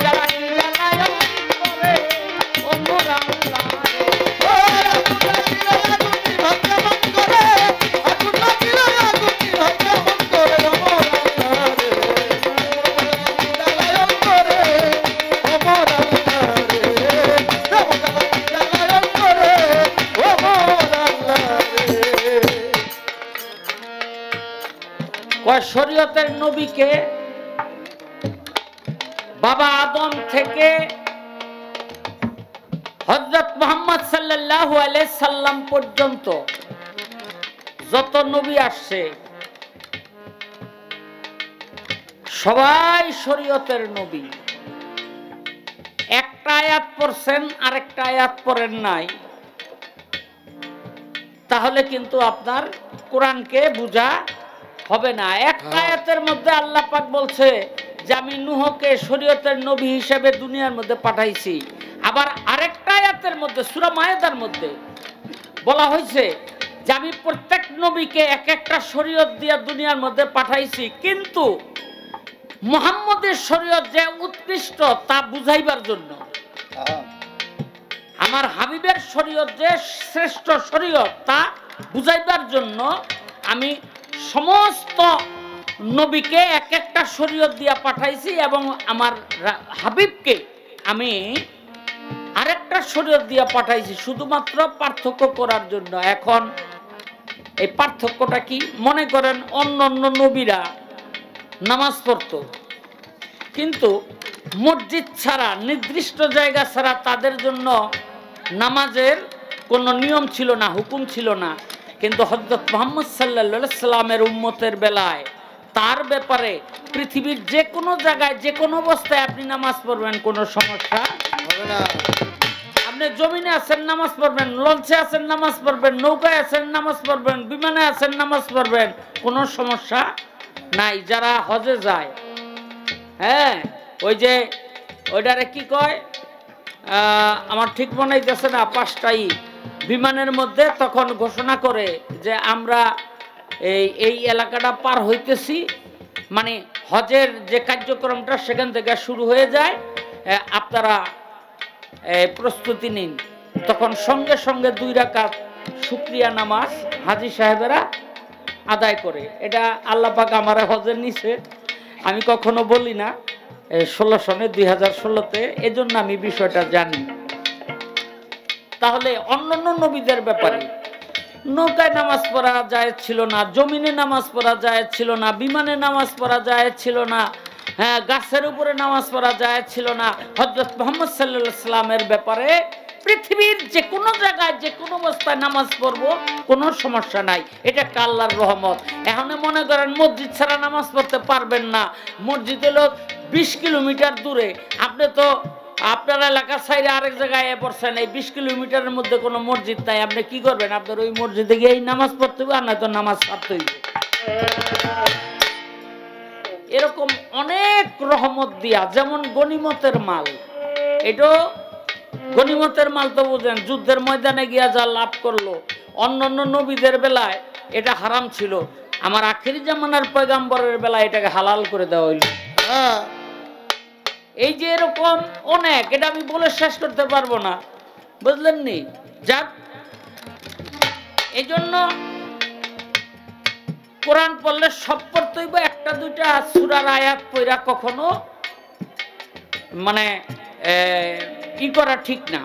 জ্বালা কি জ্বালায়ন করে, ও মোরা ওই আগুন লাগিল আগুন কি ভাই কেমন করে, আগুন লাগিল আগুন কি ভাই কেমন করে, অমর আল্লাহ রে, জ্বালায়ন করে, অমর আল্লাহ রে, জ্বালায়ন করে, অমর আল্লাহ রে। কয় শরীয়তের নবীকে বাবা আদম থেকে হযরত মুহাম্মদ সাল্লাল্লাহু আলাইহি সাল্লাম পর্যন্ত যত নবী আসছে সবাই শরীয়তের নবী। একটা আয়াত পড়ছেন আরেকটা আয়াত পড়েন নাই, তাহলে কিন্তু আপনার কোরআনকে বোঝা হবে না। একটা আয়াতের মধ্যে আল্লাহ পাক বলছে যে আমি নূহকে শরীয়তের নবী হিসেবে দুনিয়ার মধ্যে পাঠাইছি। আবার আরেকটা আয়াতের মধ্যে সূরা মায়েদার মধ্যে বলা হয়েছে যে আমি প্রত্যেক নবীকে এক একটা শরীয়ত দিয়ে দুনিয়ার মধ্যে পাঠাইছি, কিন্তু মুহাম্মদের শরীয়ত যে উৎকৃষ্ট তা বুঝাইবার জন্য, আমার হাবিবের শরীয়ত যে শ্রেষ্ঠ শরীয়ত তা বুঝাইবার জন্য আমি সমস্ত নবীকে এক একটা শরীয়ত দিয়া পাঠাইছি এবং আমার হাবিবকে আমি আরেকটা শরীয়ত দিয়া পাঠাইছি শুধুমাত্র পার্থক্য করার জন্য। এখন এই পার্থক্যটা কি? মনে করেন অন্য অন্য নবীরা নামাজ পড়তো, কিন্তু মসজিদ ছাড়া নির্দিষ্ট জায়গা ছাড়া তাদের জন্য নামাজের কোনো নিয়ম ছিল না, হুকুম ছিল না। কিন্তু হযরত মুহাম্মদ সাল্লাল্লাহু আলাইহি সাল্লামের উম্মতের বেলায় তার ব্যাপারে পৃথিবীর যে কোনো জায়গায় যে কোনো অবস্থায় আপনি নামাজ পড়বেন, কোনো সমস্যা হবে না। আপনি জমিনে আছেন নামাজ পড়বেন, লঞ্চে আছেন নামাজ পড়বেন, নৌকায় আছেন নামাজ পড়বেন, বিমানে আছেন নামাজ পড়বেন, কোনো সমস্যা নাই। যারা হজে যায়, হ্যাঁ, ওই যে ওইটারে কি কয়, আমার ঠিক মনে হইতেছে না, 5টাই বিমানের মধ্যে তখন ঘোষণা করে যে আমরা এই এলাকাটা পার হইতেছি, মানে হজের যে কার্যক্রমটা সেখান থেকে শুরু হয়ে যায়, আপনারা প্রস্তুতি নিন। তখন সঙ্গে সঙ্গে 2 রাকাত শুকরিয়া নামাজ হাজী সাহেবেরা আদায় করে। এটা আল্লাহ পাক আমার হজের নিচে, আমি কখনো বলি না, 16 সনে 2016-তে, এজন্য আমি বিষয়টা জানি। তাহলে অন্যান্য নবীদের ব্যাপারে নৌকায় নামাজ পড়া জায়েজ ছিল না, জমিনে নামাজ পড়া জায়েজ ছিল না, বিমানে নামাজ পড়া জায়েজ ছিল না, হ্যাঁ, গাছের উপরে নামাজ পড়া জায়েজ ছিল না। হযরত মুহাম্মদ সাল্লাল্লাহু আলাইহি সাল্লামের ব্যাপারে পৃথিবীর যে কোনো জায়গায় যে কোনো অবস্থায় নামাজ পড়বো, কোনো সমস্যা নাই। এটা একটা আল্লাহর রহমত। এখন মনে করেন মসজিদ ছাড়া নামাজ পড়তে পারবেন না, মসজিদ হলো 20 কিলোমিটার দূরে, আপনি তো আপনার এলাকার সাইডে আরেক জায়গায় পড়ছেন, এই 20 কিলোমিটারের মধ্যে কোনো মসজিদ নাই, আপনি কি করবেন? আপনার ওই মসজিদে গিয়ে নামাজ পড়তে হবে, আর নয়তো নামাজ ছাড়তে হইবে। এরকম অনেক রহমত দিয়া, যেমন গনিমতের মাল, এটা গনিমতের মাল তো বুঝেন, যুদ্ধের ময়দানে গিয়া যা লাভ করলো, অন্যান্য নবীদের বেলায় এটা হারাম ছিল, আমার আখিরি জামানার পয়গাম্বরের বেলায় এটাকে হালাল করে দেওয়া হইল। এই যে এরকম অনেক, এটা আমি বলে শেষ করতে পারবো না, বুঝলেন নি? যাক, এই জন্য কোরআন পড়লে সব পড়তে হইব, একটা দুইটা সূরার আয়াত পড়া কখনো মানে কি করা ঠিক না।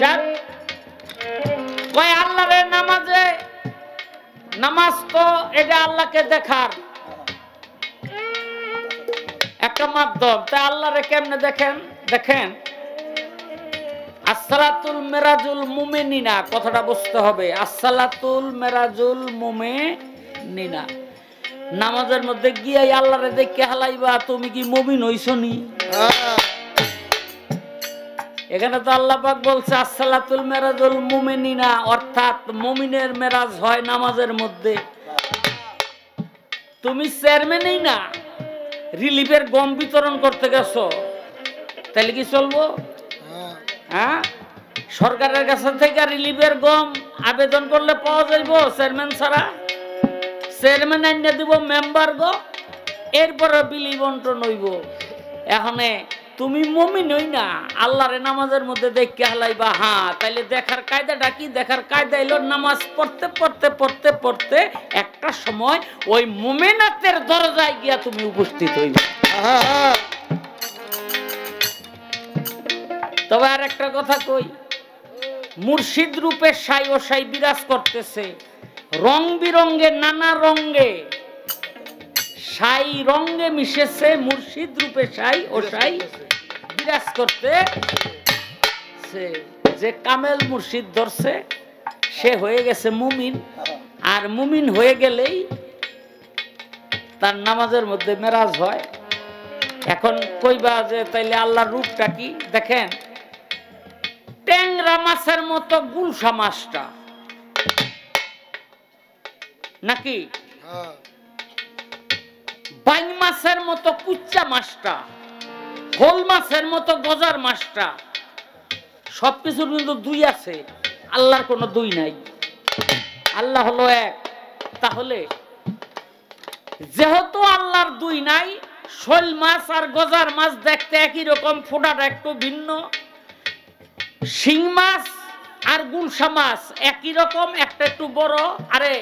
যাক, কয় আল্লাহরে নামাজে, নামাজ তো এটা আল্লাহকে দেখার একটা মাধ্যম, তাই আল্লাহরে কেমনে দেখেন? দেখেন, আসসালাতুল মেরাজুল মুমিনিনা, কথাটা বুঝতে হবে, আসসালাতুল মেরাজুল মুমিনিনা, নামাজের মধ্যে গিয়ে আল্লাহরে দেখে হালাইবা, তুমি কি মুমিন হইছো নি? এখানে তো আল্লাহ পাক বলছে আসসালাতুল মেরাজুল মুমিনিনা, অর্থাৎ মুমিনের মেরাজ হয় নামাজের মধ্যে। তুমি চেয়ারম্যানই না, রিলিফের গম বিতরণ করতে গেছো, তাহলে কি চলবো? হ্যাঁ, সরকারের কাছে থেকে রিলিফের গম আবেদন করলে পাওয়া যাইব চেয়ারম্যান ছাড়া? চেয়ারম্যান আইনে দিব মেম্বার গো, এরপরে বিলি বন্টন হইব। এখানে তুমি মুমিন হই না, আল্লাহরে নামাজের মধ্যে দেখে হালাইবা। হ্যাঁ, তাইলে দেখার কায়দাটা কি? দেখার কায়দা এলো নামাজ পড়তে পড়তে পড়তে পড়তে একটা সময় ওই মুমিনাতের দরজায় গিয়া তুমি উপস্থিত হইবে। তবে আর একটা কথা কই, মুর্শিদ রূপে সাই ও সাই বিরাজ করতেছে, রং বিরঙ্গে নানা রঙ্গে সাই রঙ্গে মিশেছে, মুর্শিদ রূপে সাই ও সাই বিরাজ করতে। যে কামেল মুর্শিদ ধরছে সে হয়ে গেছে মুমিন, আর মুমিন হয়ে গেলেই তার নামাজের মধ্যে মেরাজ হয়। এখন কইবা যে তাইলে আল্লাহর রূপটা কি? দেখেন, ট্যাংরা মাছের মতো গুলশা মাছটা নাকি, বাইং মাছের মতো কুচ্চা মাছটা, হোল মাছের মতো গজার মাছটা, সবকিছুর কিন্তু দুই আছে, আল্লাহর কোনো দুই নাই, আল্লাহ হলো এক। তাহলে যেহেতু আল্লাহর দুই নাই, শোল মাছ আর গজার মাছ দেখতে একই রকম, ফোঁটাটা একটু ভিন্ন, শিং মাছ আর গুলশা মাছ একই রকম, একটা একটু বড়, আরে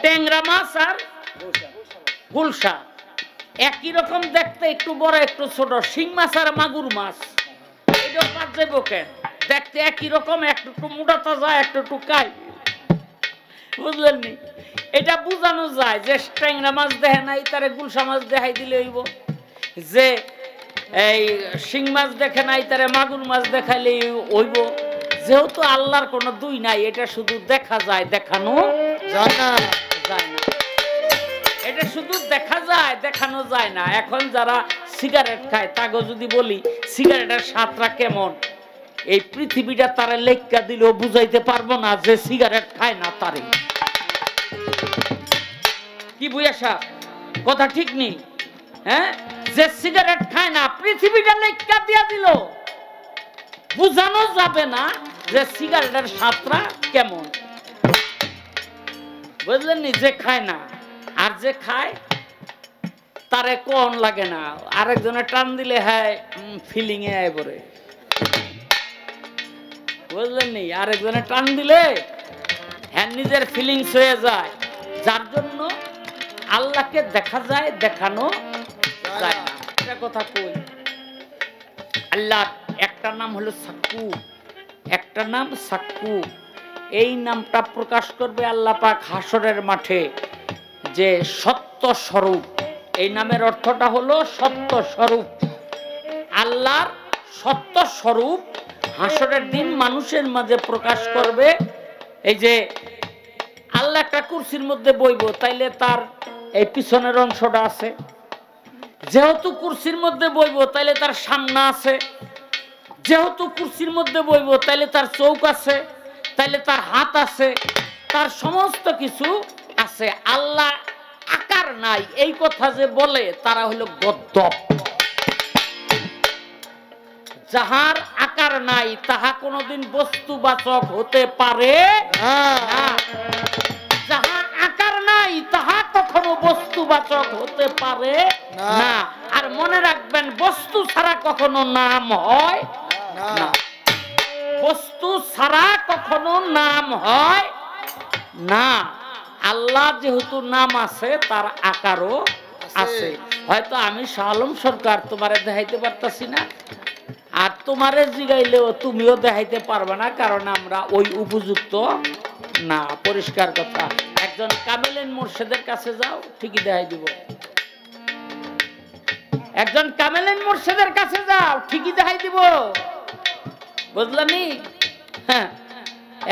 ট্যাংরা মাছ আর গুলশা একই রকম দেখতে, একটু বড় একটু ছোট। শিং মাছ আর মাগুর মাছ এটা পাঁচ যাইব কেন? দেখতে একই রকম, একটু একটু মোটা তাজা, একটু একটু কাই, বুঝলেন নি? এটা বুঝানো যায় যে ট্যাংরা মাছ দেখে নাই তারে গুলশা মাছ দেখাই দিলে হইব, যে এই শিং মাছ দেখে নাই তারে মাগুর মাছ দেখাইলে হইব। যেহেতু আল্লাহর কোনো দুই নাই, এটা শুধু দেখা যায়, দেখানো যায় না, যায় না। এটা শুধু দেখা যায়, দেখানো যায় না। এখন যারা সিগারেট খায় তাকে যদি বলি সিগারেটের স্বাদটা কেমন, এই পৃথিবীটা তারা লেখা দিলেও বুঝাইতে পারবো না যে সিগারেট খায় না তারে। কি বুঝা সাহেব, কথা ঠিক নেই? হ্যাঁ, যে সিগারেট খায় না পৃথিবীটা লেখা দিয়া দিল, বুঝানো যাবে না যে সিগারেটের স্বাদটা কেমন, বুঝলেন নি? যে খায় না আর যে খায় তারে কোন লাগে না, আরেকজনে টান দিলে হ্যাঁ ফিলিং এ আয় পড়ে, বুঝলেন নি? আরেকজনে টান দিলে হ্যাঁ নিজের ফিলিংস হয়ে যায়। যার জন্য আল্লাহকে দেখা যায়, দেখানো যায় না। একটা কথা কই, আল্লাহ একটা নাম হলো সাক্কু, একটা নাম সাক্কু। এই নামটা প্রকাশ করবে আল্লাহ পাক হাসরের মাঠে, যে সত্য স্বরূপ। এই নামের অর্থটা হলো সত্য স্বরূপ। আল্লাহর সত্য স্বরূপ হাসরের দিন মানুষের মাঝে প্রকাশ করবে। এই যে আল্লাহ একটা কুরসির মধ্যে বইব, তাইলে তার এই পিছনের অংশটা আছে, যেহেতু কুরসির মধ্যে বইব তাইলে তার সামনে আছে, যেহেতু কুরসির মধ্যে বইব তাইলে তার চৌক আছে, তাইলে তার হাত আছে, তার সমস্ত কিছু আছে। আল্লাহ আকার নাই এই কথা যে বলে তারা হলো গদ্দপ। যাহার আকার নাই তাহা কোনোদিন বস্তুবাচক হতে পারে না। যাহার আকার নাই তাহা কখনো বস্তুবাচক হতে পারে না। আর মনে রাখবেন, বস্তু ছাড়া কখনো নাম হয় না। বস্তু ছাড়া কখনো নাম হয় না। আল্লাহ যেহেতু নাম আছে, তার আকারও আছে। হয়তো আমি শাহ আলম সরকার তোমারে দেখাইতে পারতাছি না, আর তোমারে জিগাইলেও তুমিও দেখাইতে পারবে না, কারণ আমরা ওই উপযুক্ত না। পরিষ্কার কথা। একজন কামেলেন মুর্শিদের কাছে যাও, ঠিকই দেখাই দিব। একজন কামেলেন মুর্শিদের কাছে যাও, ঠিকই দেখাই দিব। বুঝলানি? হ্যাঁ,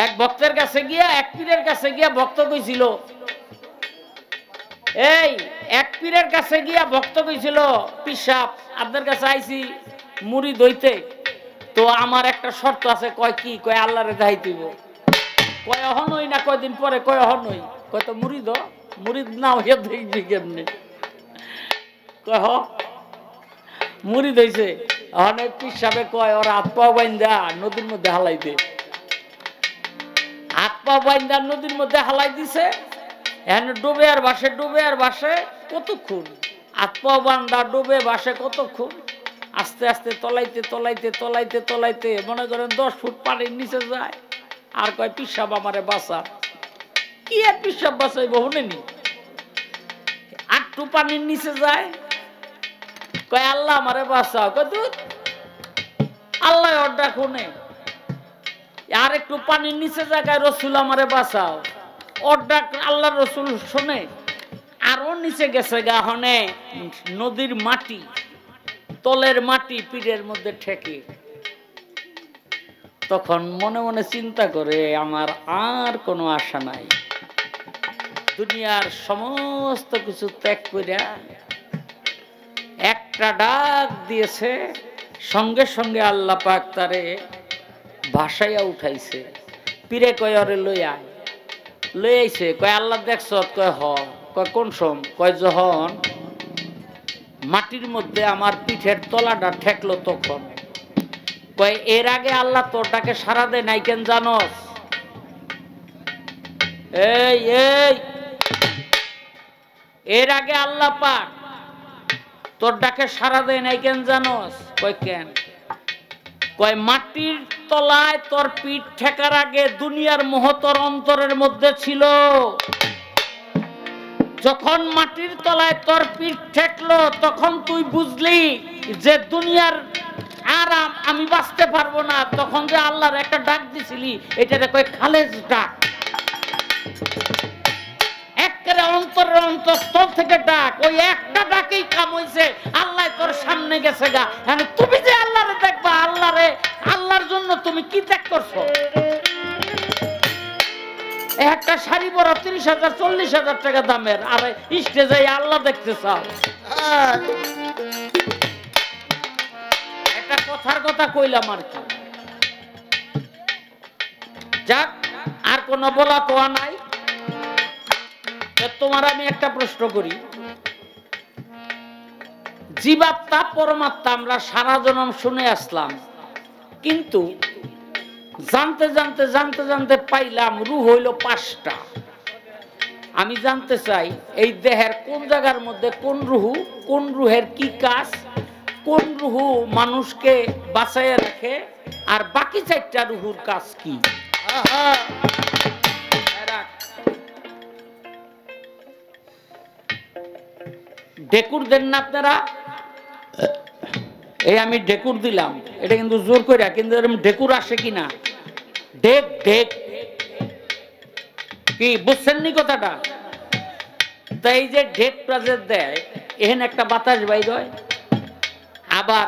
এক ভক্তের কাছে গিয়া, এক পীরের কাছে গিয়া ভক্ত কইছিল, এই এক পীরের কাছে গিয়া ভক্ত কইছিল, পীর সাহেব আপনার কাছে আইছি মুড়ি দইতে, তো আমার একটা শর্ত আছে। কয় কি? কয় আল্লাহরে দেখাই দিব। কয় অহনই না কয়দিন পরে? কয় অহনই। কয় তো মুড়ি দো, মুড়ি না হইয়া দেখবি কেমনে? কয় হ মুড়ি দইছে। অনেক পীর সাহেব কয় ওর হাত পা বাইন্দা নদীর মধ্যে হালাই দে। হাত পা বাইন্দা নদীর মধ্যে হালাই দিছে। এখন ডুবে আর বাসে, ডুবে আর বাসে কতক্ষণ? হাত পা বান্দা ডুবে বাসে কতক্ষণ? আস্তে আস্তে তলাইতে তলাইতে তলাইতে তলাইতে মনে করেন 10 ফুট পানির নিচে যায়। আর কয় পীর সাহেব আমারে বাঁচা। কি আর পীর সাহেব বাঁচাইব? শুনেনি, আটটু পানির নিচে যায়, কয় আল্লাহ আমারে বাঁচাও। কয় দুধ, আল্লাহ ওর ডাক শুনে। আর একটু পানির নিচে জায়গায়, রসুল আমারে বাঁচাও। ওর ডাক আল্লাহ রসুল শোনে। আরো নিচে গেছে গা, হনে নদীর মাটি, তলের মাটি পীরের মধ্যে ঠেকে। তখন মনে মনে চিন্তা করে, আমার আর কোনো আশা নাই, দুনিয়ার সমস্ত কিছু ত্যাগ কইরা একটা ডাক দিয়েছে, সঙ্গে সঙ্গে আল্লাহ পাক তারে ভাসাইয়া উঠাইছে। পীরে কয় ওরে লই আয়, লই আইছে। কয় আল্লাহ দেখছ? কয় হ। কয় কোন সম? কয় যখন মাটির মধ্যে আমার পিঠের তলাটা ঠেকলো তখন। কয় এর আগে আল্লাহ তোর ডাকে সাড়া দেয় নাই কেন জানোস? এই এই এর আগে আল্লাহ পাক তোর ডাকে সাড়া দেয় নাই কেন জানোস? কয় কেন? কয় মাটির তলায় তোর পিঠ ঠেকার আগে দুনিয়ার মোহ তোর অন্তরের মধ্যে ছিল। যখন মাটির তলায় তোর পিঠ ঠেকলো তখন তুই বুঝলি যে দুনিয়ার আরাম আমি বাঁচতে পারবো না। তখন যে আল্লাহর একটা ডাক দিছিলি, এটারে কয় খালেজ ডাক। একেবারে অন্তরের অন্তঃস্থল থেকে ডাক। ওই একটা ডাকেই কাম হইছে, আল্লাহ তোর সামনে গেছে গা। মানে তুমি যে আল্লাহরে দেখবা, আল্লাহরে, আল্লাহর জন্য তুমি কি ত্যাগ করছো? একটা শাড়ি পরা 30,000 40,000 টাকা দামের, আর স্টেজে আল্লাহ দেখতে চাও। একটা কথার কথা কইলাম আর কি। যাক, আর কোনো বলা কোয়া নাই। তোমার আমি একটা প্রশ্ন করি, জীবাত্মা পরমাত্মা আমরা সারা জনম শুনে আসলাম, কিন্তু জানতে জানতে জানতে জানতে পাইলাম রূহ হইল 5টা। আমি জানতে চাই এই দেহের কোন জায়গার মধ্যে কোন রূহ, কোন রূহের কি কাজ, কোন রূহ মানুষকে বাঁচাইয়া রাখে, আর বাকি 4টা রূহুর কাজ কি? ঢেকুর দেন না আপনারা? এই আমি ঢেকুর দিলাম, এটা কিন্তু জোর করে, কিন্তু এরকম ঢেকুর আসে কিনা? ঢেক ঢেক কি বুঝছেন নি কথাটা? তাই যে ঢেকটা যে দেয়, এখানে একটা বাতাস বাইর হয়। আবার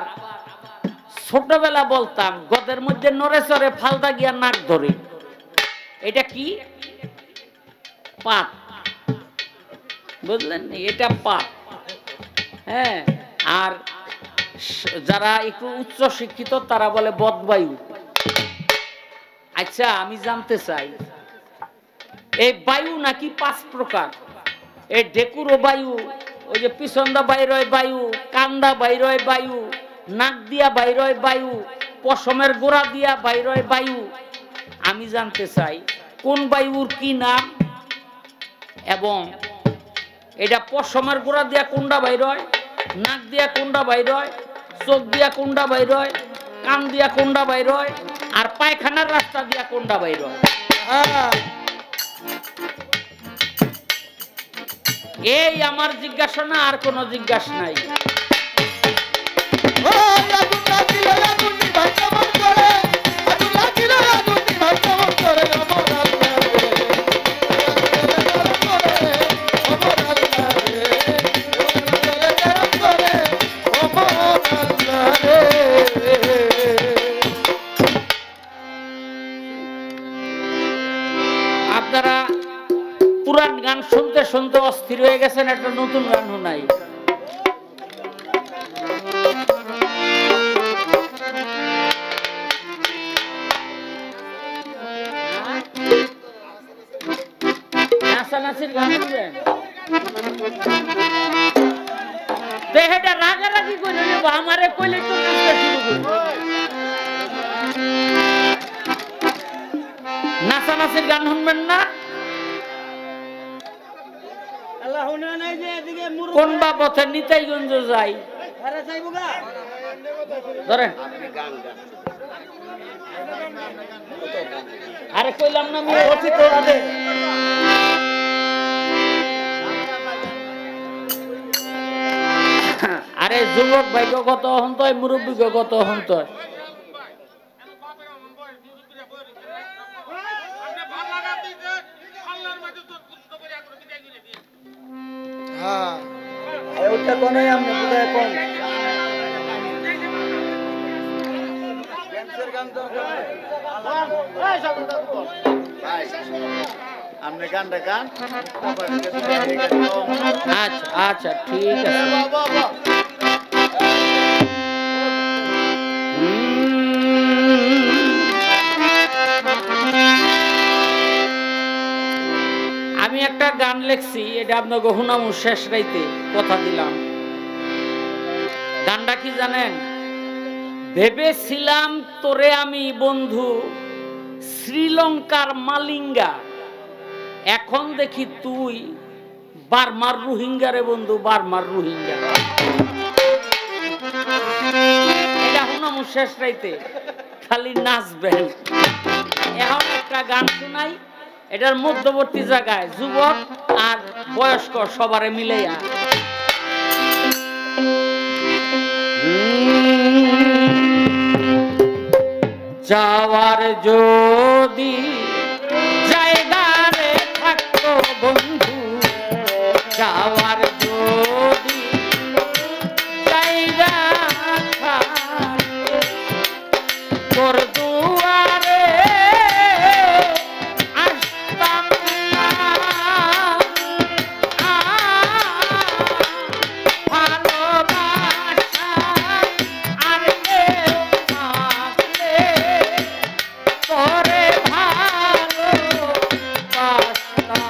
ছোটবেলা বলতাম গদের মধ্যে নড়ে চড়ে ফালদা গিয়া নাক ধরে, এটা কি? পাত। বুঝলেন নি? এটা পাত। হ্যাঁ, আর যারা একটু উচ্চ শিক্ষিত তারা বলে বদবায়ু। আচ্ছা, আমি জানতে চাই এই বায়ু নাকি 5 প্রকার। এই ডেকুরো বায়ু, ওই যে পিছনদা বাইর হয় বায়ু, কান্দা বাইর হয় বায়ু, নাক দিয়া বাইর হয় বায়ু, পশমের গোড়া দিয়া বাইর হয় বায়ু। আমি জানতে চাই কোন বায়ুর কি নাম, এবং এটা পশমের গোড়া দিয়া কোনটা বাইর হয়, নাক দিয়া কোনটা বাইর হয়, চোখ দিয়া কোনটা বাইর হয়, কান দিয়া কোনটা বাইর হয়, আর পায়খানার রাস্তা দিয়া কোনটা বাইর হয়। এই আমার জিজ্ঞাসা না, আর কোনো জিজ্ঞাসা নাই। আপনারা পুরান গান শুনতে শুনতে অস্থির হয়ে গেছেন, একটা নতুন গান শোনাই। নাচানাচির গান শুনবেন? দেহটা রাগারাগি করে নেব, আমারে কইলে তো নাচতে শুরু করব। নাচানাচির গান শুনবেন না? কোন বাবতে নিতাইগঞ্জ যাই ধরেন, আরে কইলাম না আমি অতীত। আরে যুবক ভাইকে কত হন্ত হয়, মুরব্বীকে কত হন্ত হয়। আপনি গানটা গান। আচ্ছা আচ্ছা, ঠিক আছে। আমি একটা গান লিখছি, এটা আপনাকে শুনামু শেষ রাইতে, কথা দিলাম। গানটা কি জানেন? ভেবেছিলাম তোরে আমি বন্ধু শ্রীলঙ্কার মালিঙ্গা, এখন দেখি তুই বার্মার রোহিঙ্গা রে বন্ধু, বার্মার রোহিঙ্গা। এটা শুনামু শেষ রাইতে, খালি নাচবেন। এখন একটা গান শোনাই, এটার মধ্যবর্তী জায়গায় যুবক আর বয়স্ক সবারে মিলাইয়া। যাওয়ার যদি জায়গা রে থাকতো বন্ধু, যাওয়ার যদি জায়গা থাকতো তোর দুয়ারে আসতাম না। ভালোবাসা আর কেউ থাকলে তোরে ভালোবাসতাম না।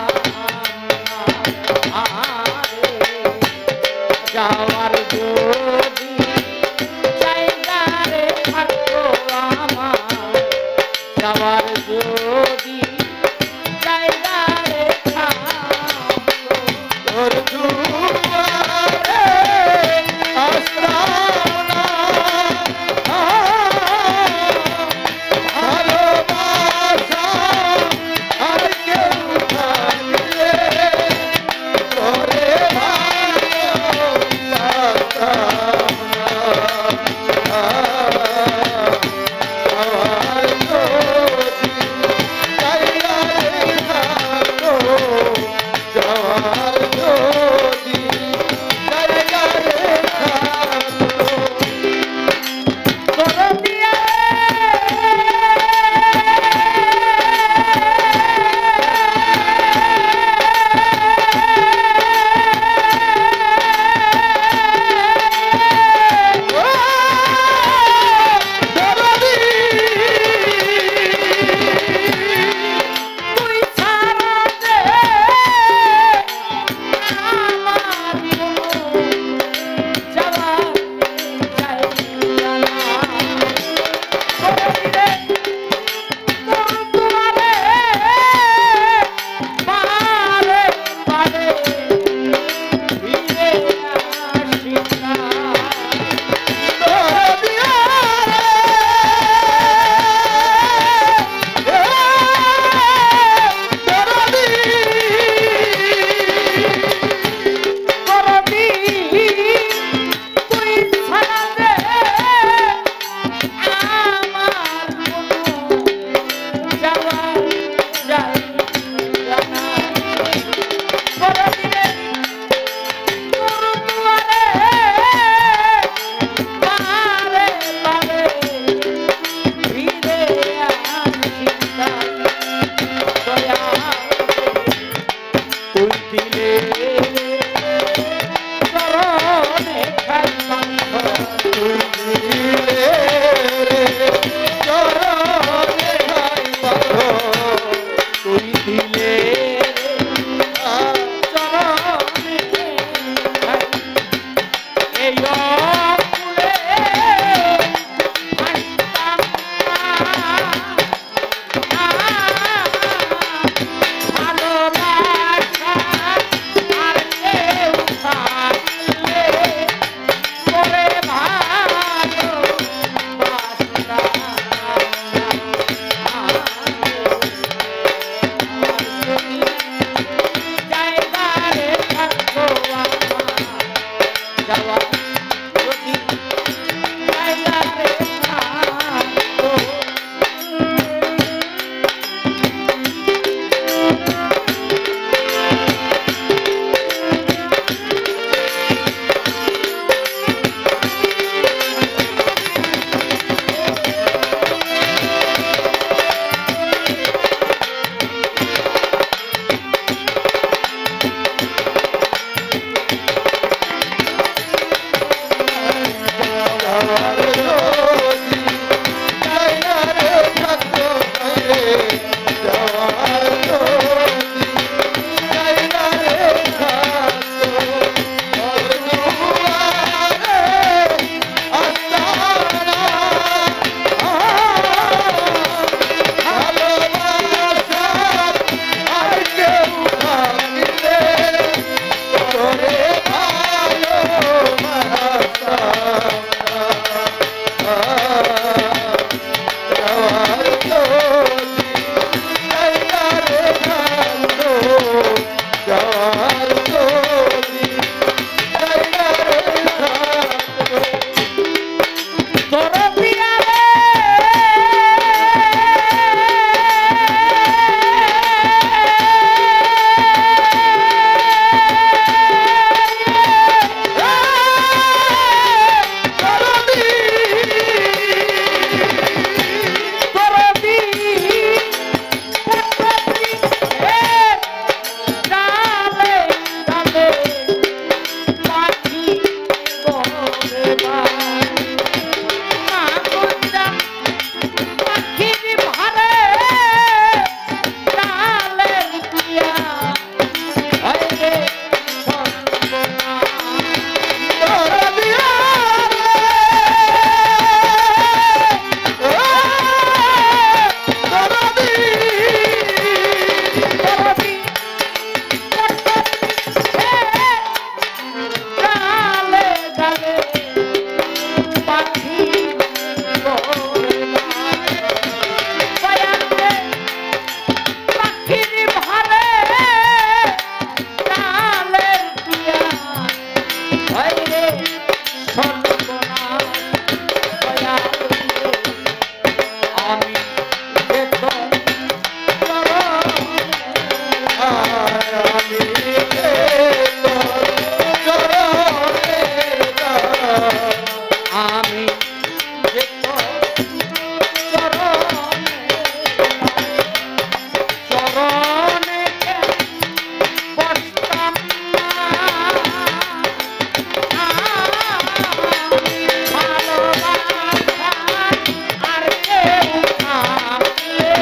যাওয়ার যদি জায়গা রে থাকতো রে যাওয়ার যদি জায়গা রে থাকতো দুয়ারে আস্তানা ভালোবাসা আর কেউ থাকিলে তোরে ভালোবাসা যাওয়ার যদি জায়গা রে থাকতো যাওয়ার যদি জায়গা রে থাকতো তোর পিয়ারে ডালে ডালে পাখি বলে মা গুঞ্জা পাখির ভারে ডালে পিয়া হয় রে সর্বনাশ। ডালে ডালে পাখি বলে পাখির ভারে ডালে পিয়া হয় রে সর্বনাশ। আমি যে তোর আমি আমি যে চরণে চরণে বসতাম না ভালোবাসা আর কেউ থাকলে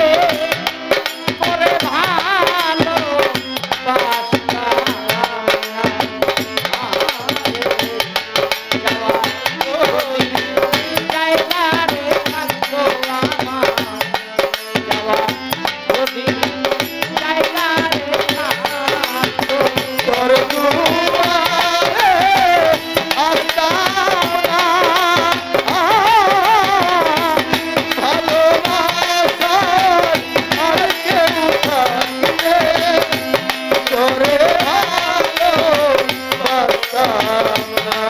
তোরে ভালোবাসতাম তোর দুয়ারে আস্তানা ভালোবাসা আর কেউ থাকিলে তোরে ভালোবাসতাম না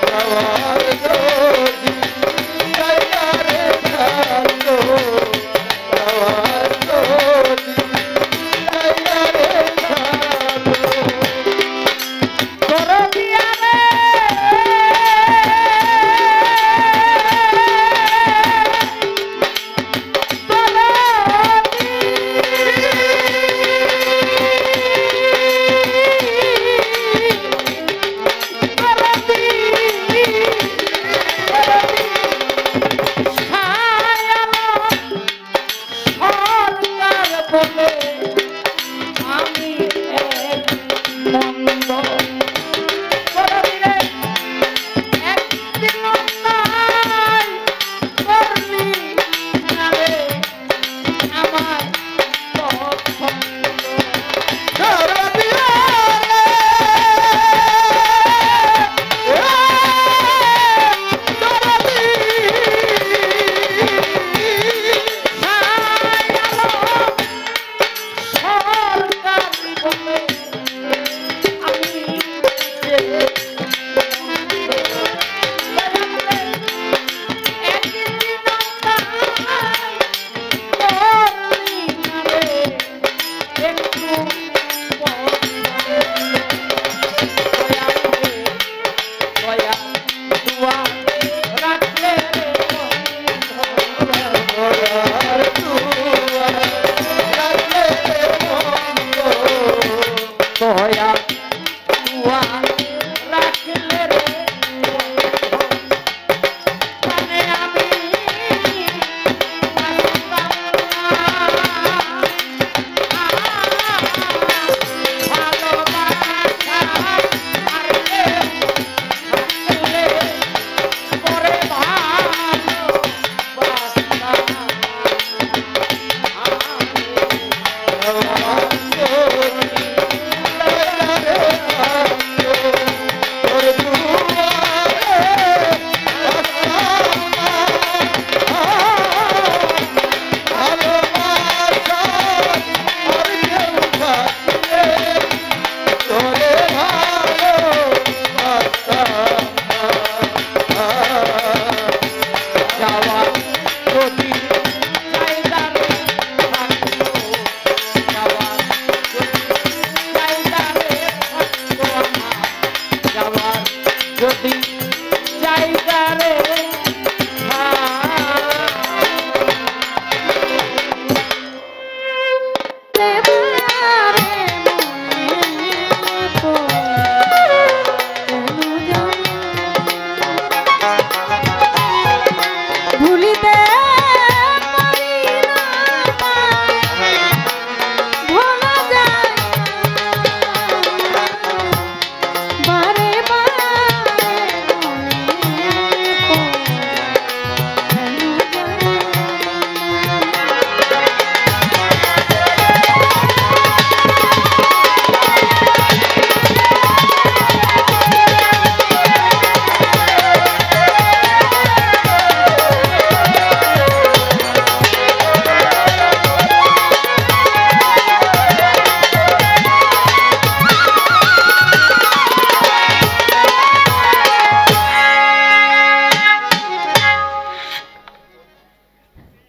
যাওয়ার যদি জায়গা রে থাকতো যাওয়ার যদি জায়গা রে থাকতো তোর পিয়ারে বলে আমি এক মন্দ করবিরে একদিন নাই করলি না রে আমার পছন্দ। সারা দিয়ারে সারা সরকার বলে আমি যে একদিন নাই করলি না রে একটু দয়া দুয়া রাখলে রে আর দুয়ারে দয়া দুয়া রাখলে রে যদি জায়গা রে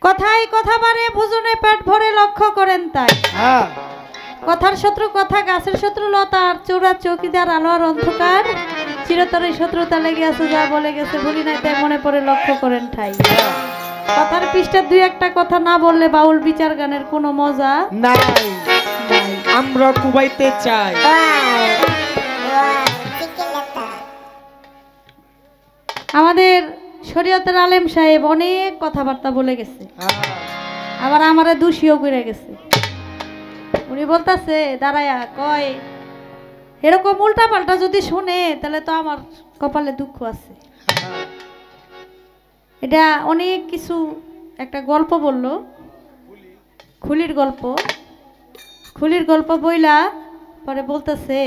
কথায় কথা বারে ভোজনে পেট ভরে লক্ষ্য করেন তাই কথার শত্রু কথা গাছের শত্রু লতা আর চোরা চৌকিদার আলো আর অন্ধকার চিরতরে শত্রুতা লেগে আছে যা বলে গেছে ভুলি নাই তাই মনে পড়ে লক্ষ্য করেন ঠাই কথার পৃষ্ঠা দুই একটা কথা না বললে বাউল বিচার গানের কোনো মজা নাই আমরা কুবাইতে চাই আমাদের শরীয়তের আলেম সাহেব অনেক কথাবার্তা বলে গেছে আবার আমারে দোষীও করে গেছে উনি বলতাছে দাঁড়ায়া কয় এরকম উল্টা পাল্টা যদি শুনে তাহলে তো আমার কপালে দুঃখ আছে এটা অনেক কিছু একটা গল্প বলল খুলির গল্প বইলা পরে বলতেছে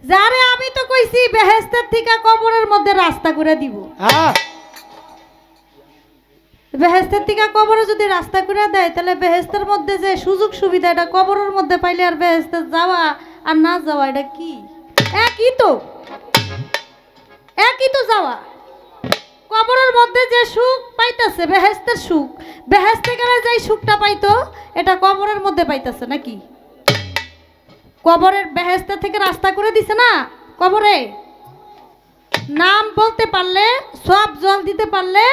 যারে আমি তো কইছি বেহেশতের থেকে কবরের মধ্যে রাস্তা করে দিব বেহেশতের থেকে কবরে যদি রাস্তা করে দেয় তাহলে বেহেশতের মধ্যে যে সুযোগ সুবিধা এটা কবরের মধ্যে পাইলে আর বেহেশতে যাওয়া আর না যাওয়া এটা কি একই তো যাওয়া কবরের মধ্যে যে সুখ পাইতেছে বেহেশতের সুখ বেহেশতে গেলে যে সুখটা পাইতো এটা কবরের মধ্যে পাইতেছে নাকি কবরের বেহেশতে থেকে রাস্তা করে দিছে না কবরে নাম বলতে পারলে সব জল দিতে পারলে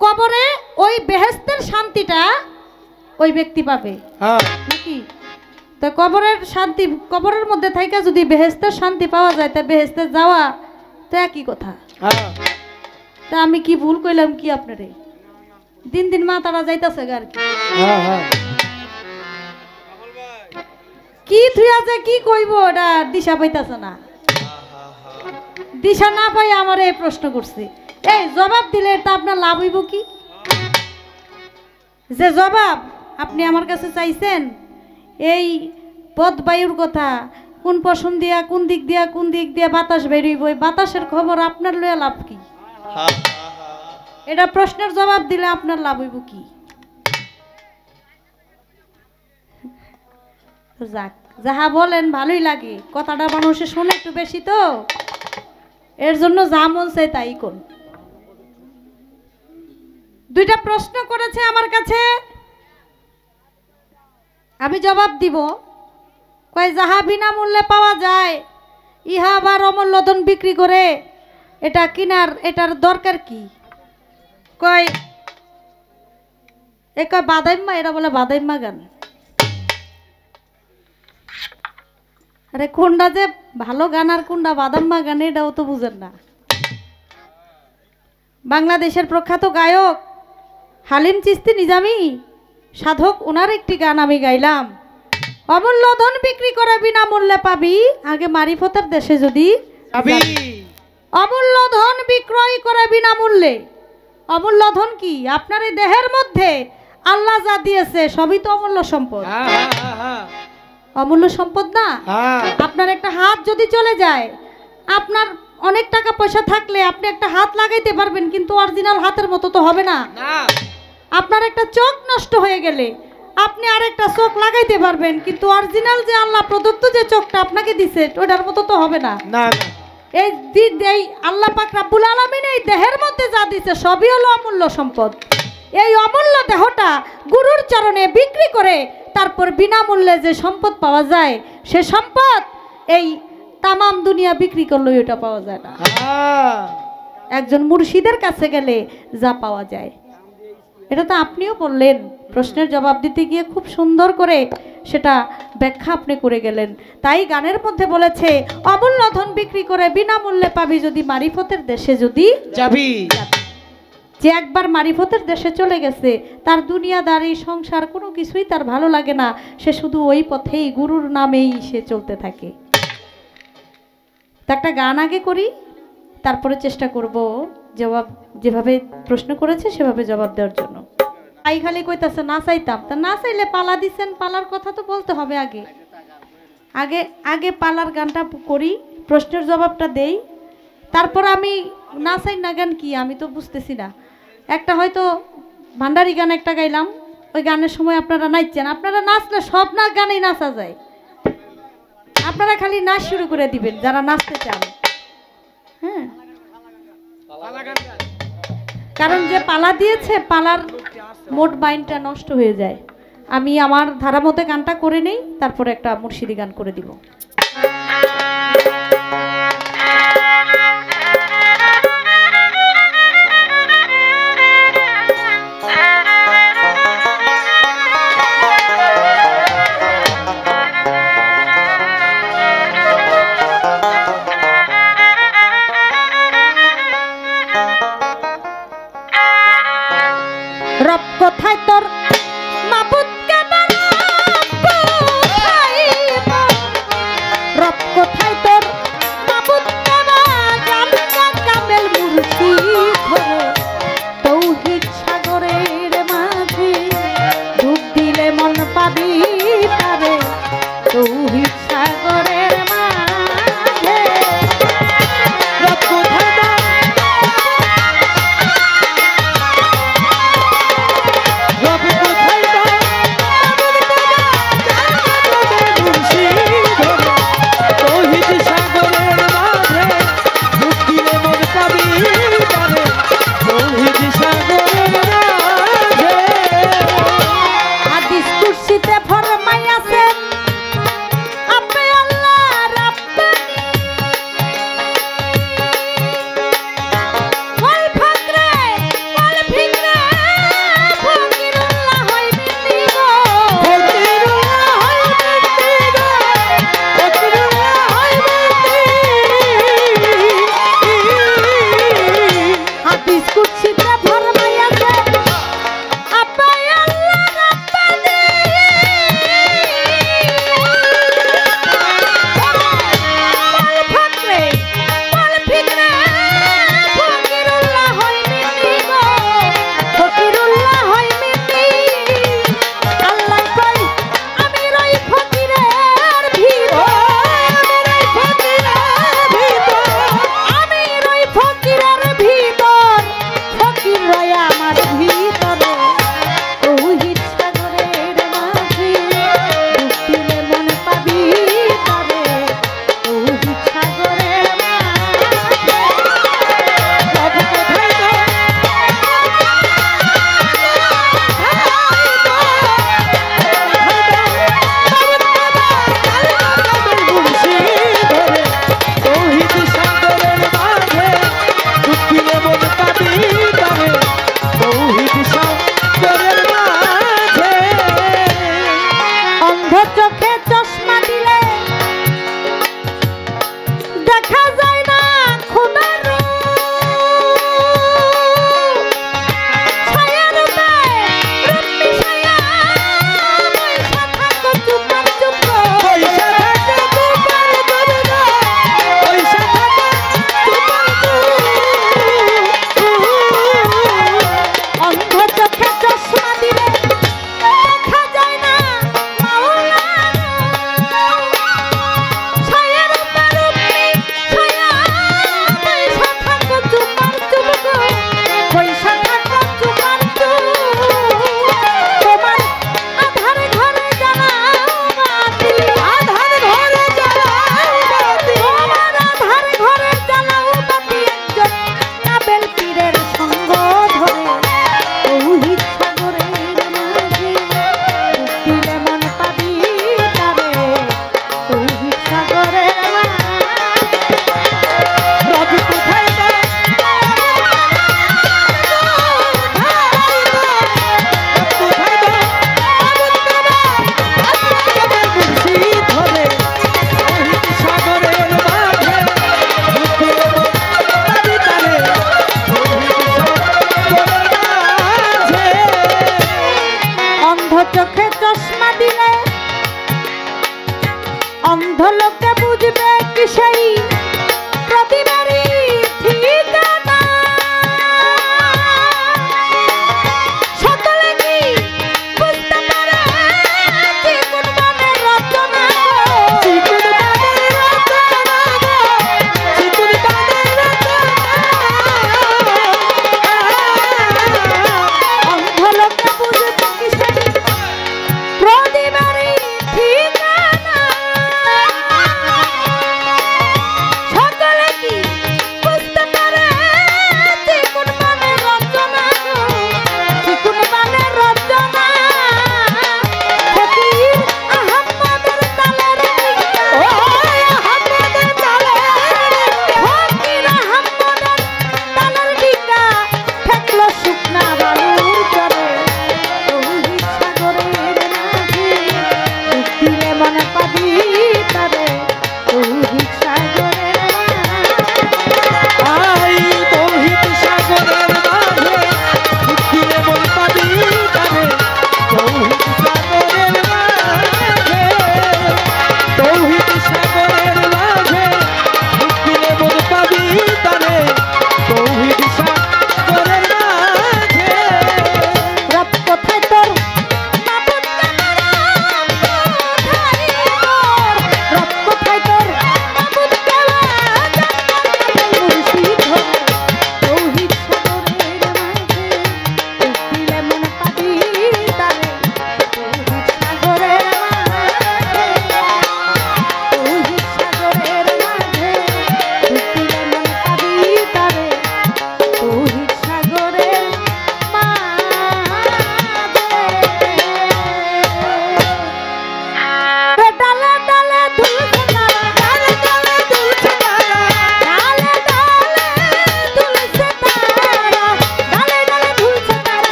কবরে ওই বেহেশতের শান্তিটা ওই ব্যক্তি পাবে নাকি তো কবরের শান্তি কবরের মধ্যে থাইকা যদি বেহেশতের শান্তি পাওয়া যায় তা বেহেশতে যাওয়া তো একই কথা তা আমি কি ভুল কইলাম কি আপনারে দিন দিন মাথাটা যাইতাছে আর কি তুই আছে কি কইব এটা দিশা পাইতাছে না দিশা না পাই আমার এই প্রশ্ন করছে এই জবাব দিলে তা আপনার লাভ হইব কি যে জবাব আপনি আমার কাছে চাইছেন এই পথ বায়ুর কথা কোন পশম দিয়া কোন দিক দিয়া বাতাস বেরিয়ে ওই বাতাসের খবর আপনার লইয়া লাভ কি এটা প্রশ্নের জবাব দিলে আপনার লাভ হইব কি যাক যাহা বলেন ভালোই লাগে কথাটা মানুষে শোনে একটু বেশি তো এর জন্য যা মন চাই তাই কোন দুইটা প্রশ্ন করেছে আমার কাছে আমি জবাব দিব কয় যাহা বিনামূল্যে পাওয়া যায় ইহা আবার অমূল্য ধন বিক্রি করে এটা কিনার এটার দরকার কি কয় এ কয় বাদাইম্মা এরা বলে বাদাইম্মা গান আরে কোনটা যে ভালো গান আর কোনটা বাদাম্মা গান এটাও তো বুঝেন না বাংলাদেশের প্রখ্যাত গায়ক হালিম চিস্তি নিজামী সাধক ওনার একটি গান আমি গাইলাম অমূল্য ধন বিক্রি করে বিনামূল্যে পাবি আগে মারিফতের দেশে যদি অমূল্য ধন বিক্রয় করে বিনামূল্যে অমূল্য ধন কি আপনার এই দেহের মধ্যে আল্লাহ যা দিয়েছে সবই তো অমূল্য সম্পদ অমূল্য সম্পদ না আপনার একটা হাত যদি চলে যায় আপনার অনেক টাকা পয়সা থাকলে আপনি একটা হাত লাগাইতে পারবেন কিন্তু অরিজিনাল হাতের মতো তো হবে না আপনার একটা চোখ নষ্ট হয়ে গেলে আপনি আরেকটা চোখ লাগাইতে পারবেন কিন্তু অরিজিনাল যে আল্লাহ প্রদত্ত যে চোখটা আপনাকে দিছে ওটার মতো তো হবে না এই আল্লাহ পাক রব্বুল আলামিন এই দেহের মধ্যে যা দিছে সবই হলো অমূল্য সম্পদ এই অমূল্য দেহটা গুরুর চরণে বিক্রি করে তারপর বিনামূল্যে যে সম্পদ পাওয়া যায় সে সম্পদ এই তামাম দুনিয়া বিক্রি করলে ওটা পাওয়া যায় না। একজন মুর্শিদের কাছে গেলে যা পাওয়া যায়, এটা তো আপনিও বললেন, প্রশ্নের জবাব দিতে গিয়ে খুব সুন্দর করে সেটা ব্যাখ্যা আপনি করে গেলেন। তাই গানের মধ্যে বলেছে, অমূল্য ধন বিক্রি করে বিনামূল্যে পাবি যদি মারিফতের দেশে যদি যাবি। যে একবার মারিফতের দেশে চলে গেছে, তার দুনিয়াদারি সংসার কোনো কিছুই তার ভালো লাগে না, সে শুধু ওই পথেই গুরুর নামেই সে চলতে থাকে। তা একটা গান আগে করি, তারপরে চেষ্টা করব জবাব, যেভাবে প্রশ্ন করেছে সেভাবে জবাব দেওয়ার জন্য। আই খালি কইতাছে না চাইতাম, তা না চাইলে পালা দিচ্ছেন, পালার কথা তো বলতে হবে আগে। আগে আগে পালার গানটা করি, প্রশ্নের জবাবটা দেই, তারপর আমি না চাই না গান কি আমি তো বুঝতেছি না। একটা হয়তো ভান্ডারি গান একটা গাইলাম, ওই গানের সময় আপনারা নাচছেন, আপনারা নাচলে সব না গানেই নাচা যায়, আপনারা খালি নাচ শুরু করে দিবেন যারা নাচতে চান। হ্যাঁ, কারণ যে পালা দিয়েছে পালার মোট বাইনটা নষ্ট হয়ে যায়। আমি আমার ধারা মতে গানটা করে নেই, তারপরে একটা মুর্শিদি গান করে দিব। রব কোথায় তোর মাবুদকে রব কোথায় তোর মাবুদকে কামেল মুর্শিদ ধরে তৌহিদ সাগরের মাঝে ডুব দিলে মন পাবি তারে তৌহিদ সাগরের মাঝে। রব কোথায় রবি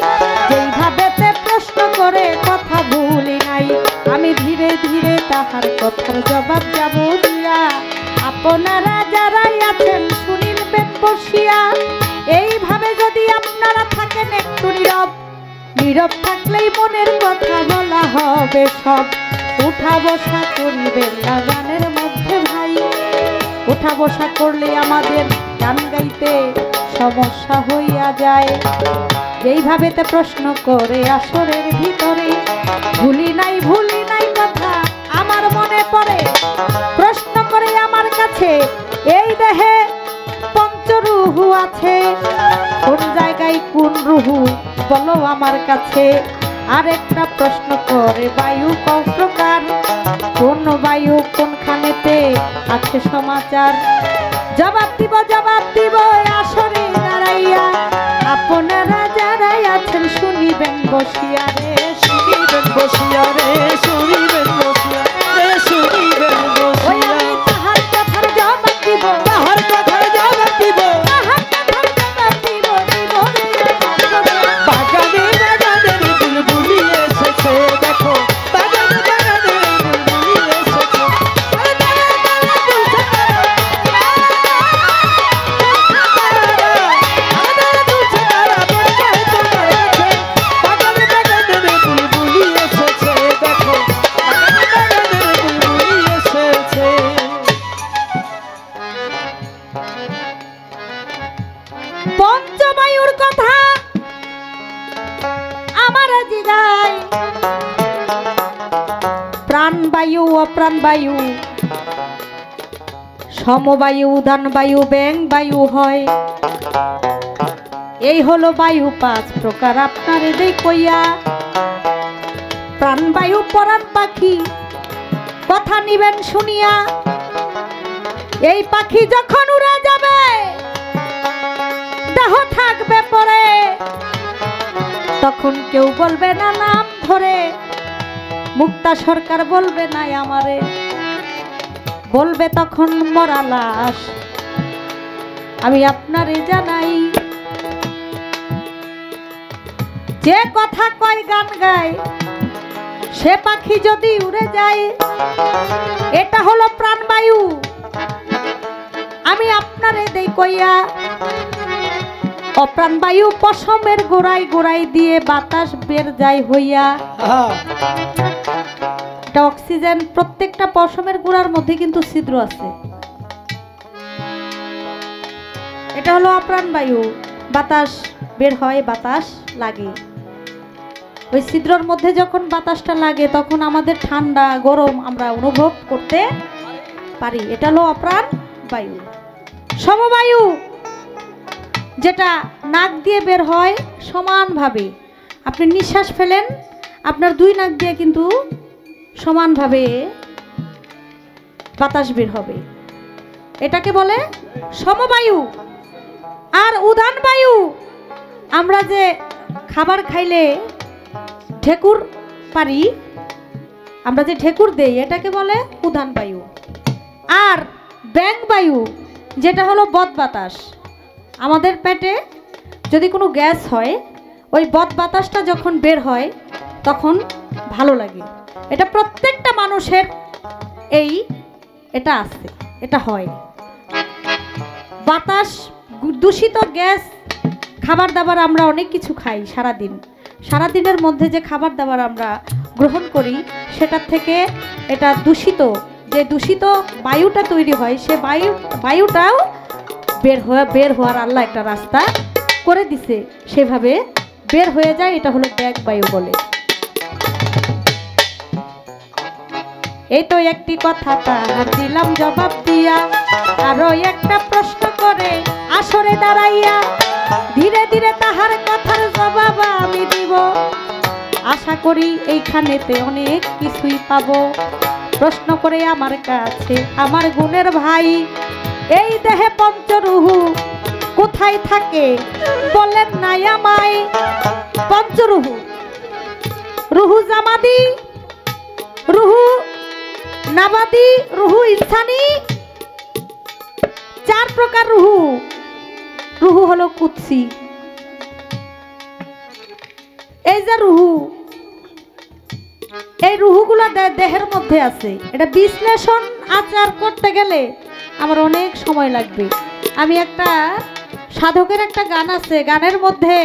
নাই, যেইভাবেতে প্রশ্ন করে কথা ভুলি নাই। আমি ধীরে ধীরে তাহার কথার জবাব যাব দিয়া, আপনারা যারাই আছেন শুনিবেন বসিয়া। এইভাবে যদি আপনারা থাকেন একটু নীরব, নীরব থাকলেই মনের কথা বলা হবে সব। উঠা বসা করিবেন না গানের মধ্যে ভাই, উঠা বসা করলে আমাদের গান গাইতে সমস্যা হইয়া যায়। যেইভাবেতে প্রশ্ন করে আসরের ভিতরে, ভুলি নাই কথা আমার মনে পড়ে। প্রশ্ন করে আমার কাছে এই দেহে পঞ্চরুহু আছে, কোন জায়গায় কোন রুহু বলো আমার কাছে। আরেকটা প্রশ্ন করে বায়ু কয় প্রকার, কোন বায়ু কোনখানেতে আছে সমাচার। জবাব দিব আসরে দাঁড়াইয়া, আপনারা যারাই আছেন শুনিবেন বসিয়া রে, শুনিবেন বসিয়া রে, শুনিবেন বসিয়া রে, শুনিবেন ওই বসিয়া। আমি তাহার কথার জবাব দিব, তাহার কথার জবাব দিব, তাহার কথার জবাব দিব, দিব রে। বাগানে বাগানে বুলবুলি এসেছে দেখো, বাগানে বাগানে বুলবুলি এসেছে। আমাদের দুলছে তারা বলছে তোমার কাছে, বাগানে বাগানে বুলবুলি এসেছে দেখো, বাগানে বাগানে বুলবুলি এসেছে। পঞ্চবায়ুর কথা আমার জিগায়, প্রাণবায়ু অপ্রাণবায়ু, সমবায়ু উদানবায়ু ব্যাং বায়ু হয়। এই হলো বায়ু 5 প্রকার আপনার এদের কইয়া। প্রাণবায়ু পরাণ পাখি কথা নিবেন শুনিয়া, এই পাখি যখন উড়ে যাবে দেহ থাকবে পরে, তখন কেউ বলবে না নাম ধরে। মুক্তা সরকার বলবে না আমারে, বলবে তখন মরা লাশ। আমি আপনারে জানাই, যে কথা কয় গান গায়, সে পাখি যদি উড়ে যায়, এটা হলো প্রাণবায়ু। আমি আপনারে দেই কইয়া, অপ্রাণবায়ু পশমের গোড়ায় গোড়ায় দিয়ে বাতাস বের যায় হইয়া। এটা অক্সিজেন, প্রত্যেকটা পশমের গোড়ার মধ্যে কিন্তু ছিদ্র আছে। এটা হলো অপ্রাণবায়ু, বাতাস বের হয়, বাতাস লাগে। ওই ছিদ্রর মধ্যে যখন বাতাসটা লাগে তখন আমাদের ঠান্ডা গরম আমরা অনুভব করতে পারি। এটা হলো অপ্রাণ বায়ু। সমবায়ু যেটা নাক দিয়ে বের হয় সমানভাবে, আপনি নিঃশ্বাস ফেলেন, আপনার 2 নাক দিয়ে কিন্তু সমানভাবে বাতাস বের হবে, এটাকে বলে সমবায়ু। আর উদান বায়ু, আমরা যে খাবার খাইলে ঢেকুর পারি, আমরা যে ঢেকুর দেই, এটাকে বলে উদান বায়ু। আর ব্যাং বায়ু যেটা হলো বদ বাতাস, আমাদের পেটে যদি কোনো গ্যাস হয়, ওই বদ বাতাসটা যখন বের হয় তখন ভালো লাগে। এটা প্রত্যেকটা মানুষের এটা আছে, এটা হয়। বাতাস, দূষিত গ্যাস, খাবার দাবার আমরা অনেক কিছু খাই সারাদিনের মধ্যে যে খাবার দাবার আমরা গ্রহণ করি, সেটার থেকে এটা দূষিত, যে দূষিত বায়ুটা তৈরি হয়, সে বায়ুটাও বের হওয়ার আল্লাহ একটা রাস্তা করে দিছে, সেভাবে বের হয়ে যায়। এটা হলো ব্যাগ বায়ু বলে। এই তো একটি কথা তাহার দিলাম জবাব দিয়া, আরো একটা প্রশ্ন করে আসরে দাঁড়াইয়া, ধীরে ধীরে তাহার কথার জবাব আমি দিব। আশা করি এইখানেতে অনেক কিছুই পাবো। প্রশ্ন করে আমার কাছে আমার গুণের ভাই, এই দেহে পঞ্চরুহু কোথায় থাকে বলেন নাই আমায়। পঞ্চরুহু, রুহু জামাদি, রুহু নাবাদি, রুহু ইনসানি, 4 প্রকার রুহু। রুহু হলো কুদসি, এই যে রুহু, এই রুহুগুলো দেহের মধ্যে আছে, এটা বিশ্লেষণ আচার করতে গেলে আমার অনেক সময় লাগবে। আমি একটা সাধকের একটা গান আছে, গানের মধ্যে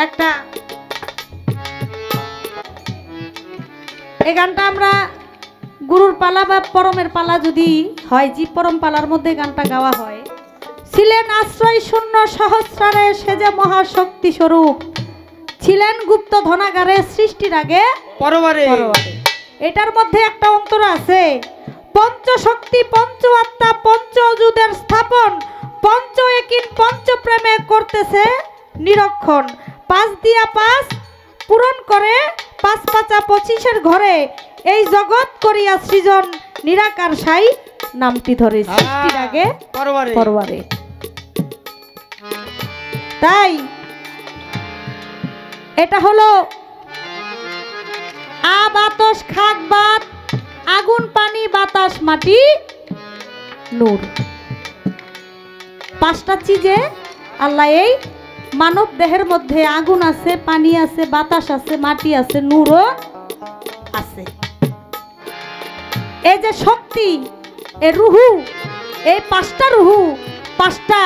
একটা, এই গানটা আমরা গুরুর পালা বা পরমের পালা যদি হয়, জীব পরম পালার মধ্যে গানটা গাওয়া হয়। ছিলেন আশ্রয় শূন্য সহস্রারে সেজে মহাশক্তি স্বরূপ, ছিলেন গুপ্ত ধনাগারে সৃষ্টির আগে পরবারে। এটার মধ্যে একটা অন্তর আছে, পঞ্চশক্তি পঞ্চ আত্মা পঞ্চ অযুদের স্থাপন, পঞ্চ একিন পঞ্চ প্রেমে করতেছে নিরক্ষণ, 5 দিয়া 5 পূরণ করে 5 পাঁচা 25-এর ঘরে, এই জগৎ করিয়া সৃজন নিরাকার সাই নামটি ধরে সৃষ্টির আগে পরবারে। তাই এটা হলো আ বাতাস খাক বাত, আগুন পানি বাতাস মাটি নূর, 5টা চিজে আল্লাহ এই মানব দেহের মধ্যে আগুন আছে, পানি আছে, বাতাস আছে, মাটি আছে, নূরও আছে। এই যে শক্তি, এই রুহু, এই 5টা রুহু 5টা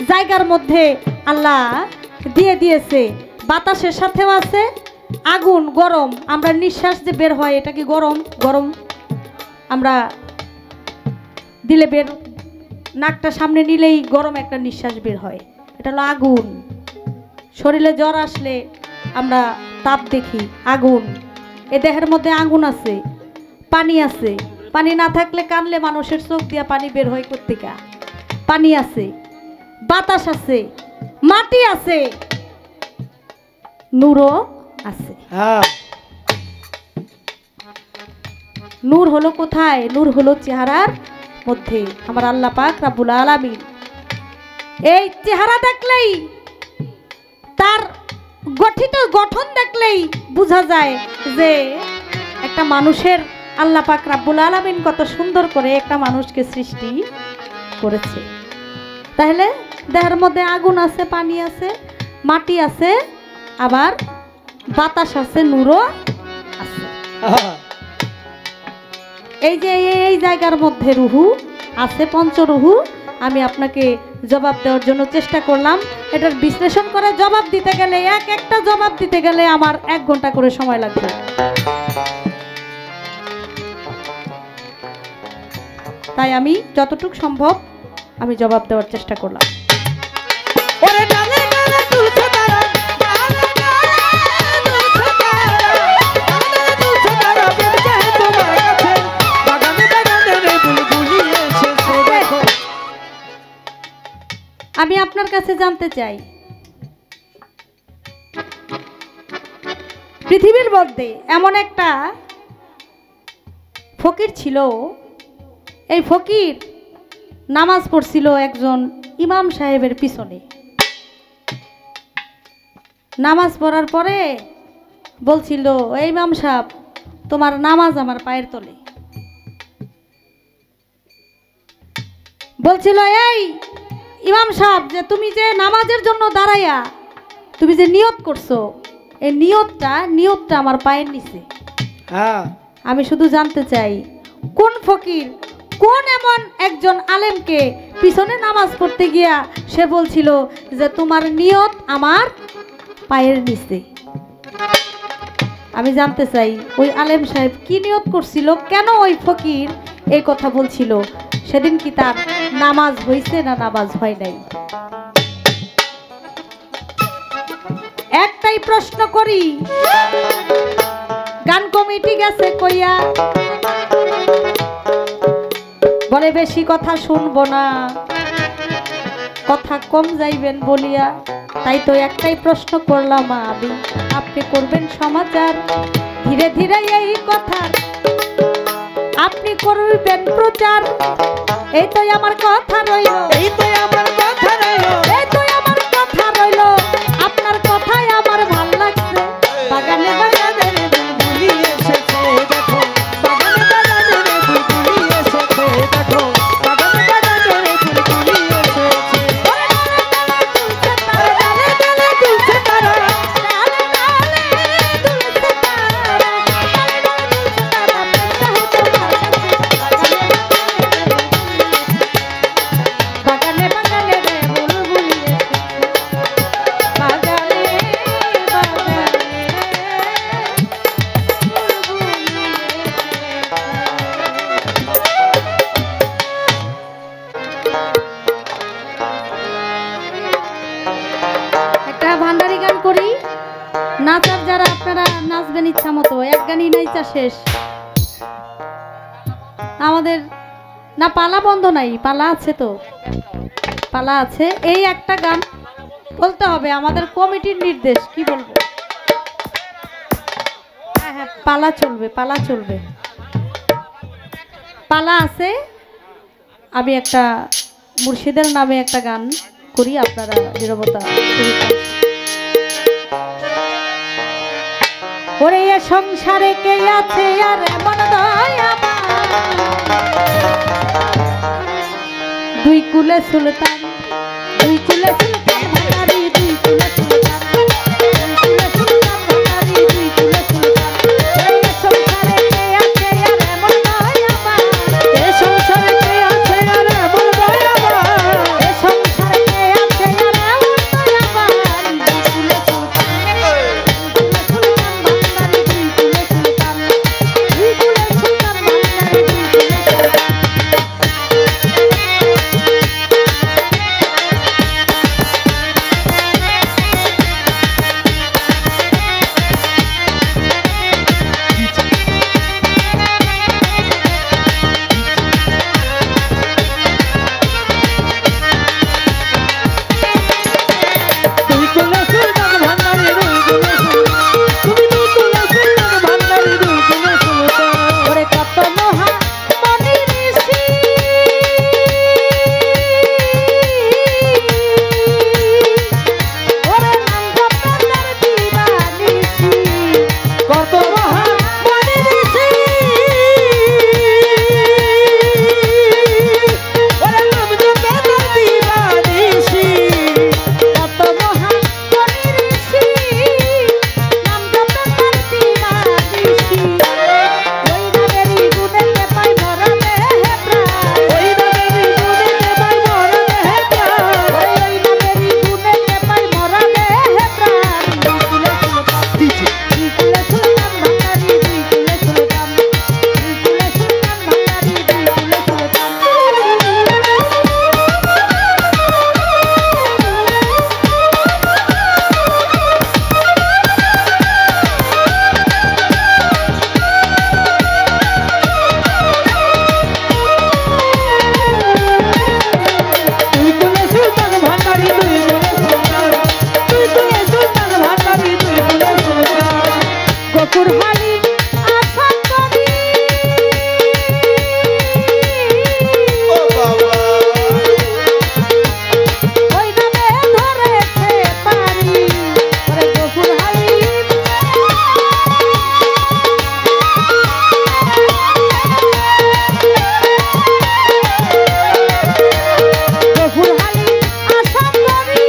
জায়গার মধ্যে আল্লাহ দিয়ে দিয়েছে। বাতাসের সাথেও আছে আগুন, গরম, আমরা নিঃশ্বাস যে বের হয় এটা কি গরম? গরম আমরা দিলে বের, নাকটা সামনে নিলেই গরম একটা নিঃশ্বাস বের হয়, এটা হলো আগুন। শরীরে জ্বর আসলে আমরা তাপ দেখি, আগুন। এ দেহের মধ্যে আগুন আছে, পানি আছে, পানি না থাকলে কানলে মানুষের চোখ দিয়া পানি বের হয় কোত্থেকে? পানি আছে, বাতাস আছে, মাটি আছে, নূরও আছে। নূর হলো কোথায়? নূর হলো চেহারার মধ্যে। আমার আল্লাহ পাক রব্বুল আলামিন এই চেহারা দেখলেই, তার গঠন দেখলেই বোঝা যায় যে একটা মানুষের আল্লাহ পাক রব্বুল আলামিন কত সুন্দর করে একটা মানুষকে সৃষ্টি করেছে। তাহলে দেহের মধ্যে আগুন আছে, পানি আছে, মাটি আছে, আবার বাতাস আছে, নূরও আছে। এই যে এই জায়গার মধ্যে রুহু আছে, পঞ্চরুহু। আমি আপনাকে জবাব দেওয়ার জন্য চেষ্টা করলাম। এটার বিশ্লেষণ করে জবাব দিতে গেলে, একটা জবাব দিতে গেলে আমার 1 ঘন্টা করে সময় লাগবে। তাই আমি যতটুকু সম্ভব আমি জবাব দেওয়ার চেষ্টা করলাম। আমি আপনার কাছে জানতে চাই, পৃথিবীর মধ্যে এমন একটা ফকির ছিল, এই ফকির নামাজ পড়ছিল একজন ইমাম সাহেবের পিছনে। নামাজ পড়ার পরে বলছিল, এই ইমাম সাহেব, তোমার নামাজ আমার পায়ের তলে। বলছিল, এই ইমাম সাহেব, যে তুমি যে নামাজের জন্য দাঁড়াইয়া তুমি যে নিয়ত করছো, এই নিয়তটা আমার পায়ের নিচে। আমি শুধু জানতে চাই, কোন ফকির, কোন এমন একজন আলেমকে পিছনে নামাজ পড়তে গিয়া সে বলছিল যে তোমার নিয়ত আমার পায়ের নিচে? আমি জানতে চাই ওই আলেম সাহেব কি নিয়ত করছিল, কেন ওই ফকির এই কথা বলছিল? সেদিন কি তার নামাজ হয়েছে না নামাজ হয় নাই? একটাই প্রশ্ন করি, গান কমিটি গেছে কইয়া, বলে বেশি কথা শুনবো না, কথা কম যাইবেন বলিয়া। তাই তো একটাই প্রশ্ন করলাম আমি, আপনি করবেন সমাচার, ধীরে ধীরে এই কথা আপনি করবেন প্রচার। এই তো আমার কথা রইল, এই তো আমার কথা রইল, এই তো আমার কথা রইল, আপনার কথাই আমার ভালো লাগছে। বাগানে বাগানে বুলবুলি এসেছে দেখো, বাগানে বাগানে বুলবুলি এসেছে দেখো, বাগানে বাগানে বুলবুলি এসেছে। ডালে ডালে দুলছে তারা, ডালে ডালে নাচার যারা আপনারা নাচবেন ইচ্ছা মতো, এক গানই নাইচা শেষ। আমাদের না পালা বন্ধ নাই, পালা আছে তো, পালা আছে। এই একটা গান বলতে হবে, আমাদের কমিটির নির্দেশ। কি বলবো? হ্যাঁ হ্যাঁ, পালা চলবে, পালা চলবে, পালা আছে। আমি একটা মুর্শিদের নামে একটা গান করি, আপনারা নীরবতা। ওরে সংসারে কে আছে আর এমন দয়াবান, দুই কুলে সুলতান, দুই কুলে সুলতান ভান্ডারি, দুই কুলে সুলতান, দুই কুলে সুলতান ভান্ডারি, দুই কুলে সুলতান। ওরে সংসারে কে আছে আর এমন দয়াবান, এ সংসারে কে আছে আর এমন দয়াবান, এ সংসারে কে আছে আর এমন দয়াবান, দুই কুলে সুলতান, দুই কুলে সুলতান ভান্ডারি, দুই কুলে সুলতান, দুই কুলে সুলতান ভান্ডারি, দুই কুলে সুলতান। দুই কুলে সুলতান ভান্ডারি, দুই কুলে সুলতান, তুমি দুই কুলে সুলতান ভান্ডারি, দুই কুলে সুলতান। ওরে কত মহা মনি ঋষি, ওরে নাম জপনার দিবানিশি, কত মহা মনি ঋষি, ওরে নাম জপে তার দিবানিশি। কত মহা মনি ঋষি, নাম জপনার দিবানিশি। ওই নামেরই গুণেতে পাই মরা দেহে প্রাণ, ওই নামেরই গুণেতে পাই মরা দেহে প্রাণ, ওই নামেরই গুণেতে পাই মরা দেহে প্রাণ। দুই কুলে সুলতান, দুই কুলে সুলতান ভান্ডারি, দুই কুলে সুলতান, দুই কুলে সুলতান ভান্ডারি, দুই কুলে সুলতান। দুই কুলে সুলতান ভান্ডারি, দুই কুলে সুলতান, দুই কুলে সুলতান ভান্ডারি, দুই কুলে সুলতান। গফুরহালি আশা করি, ওই নামে ধরেছে পারি। ওরে গফুরহালি, গফুরহালি আশা করি,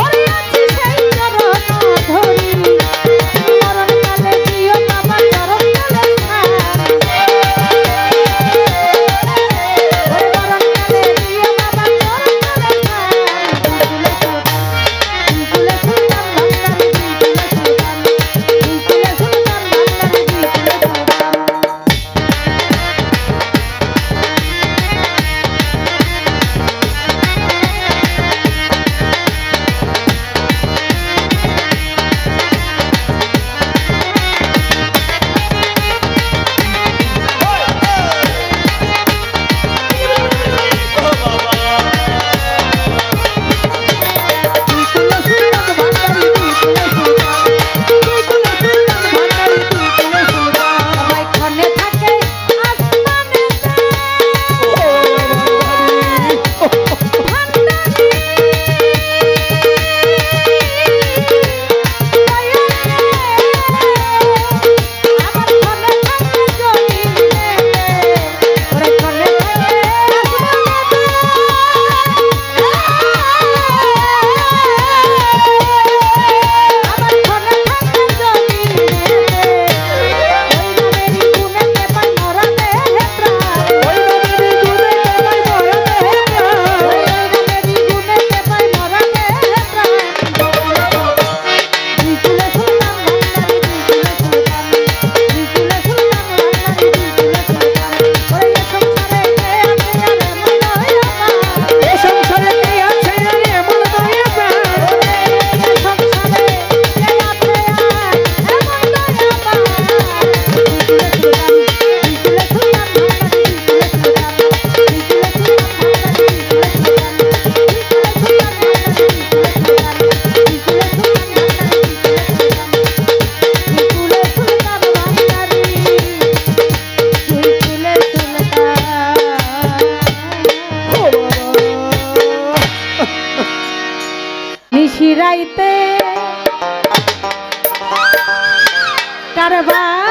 ওরে আছি সেই চরণ ধরি। নিশিরাইতে কারবার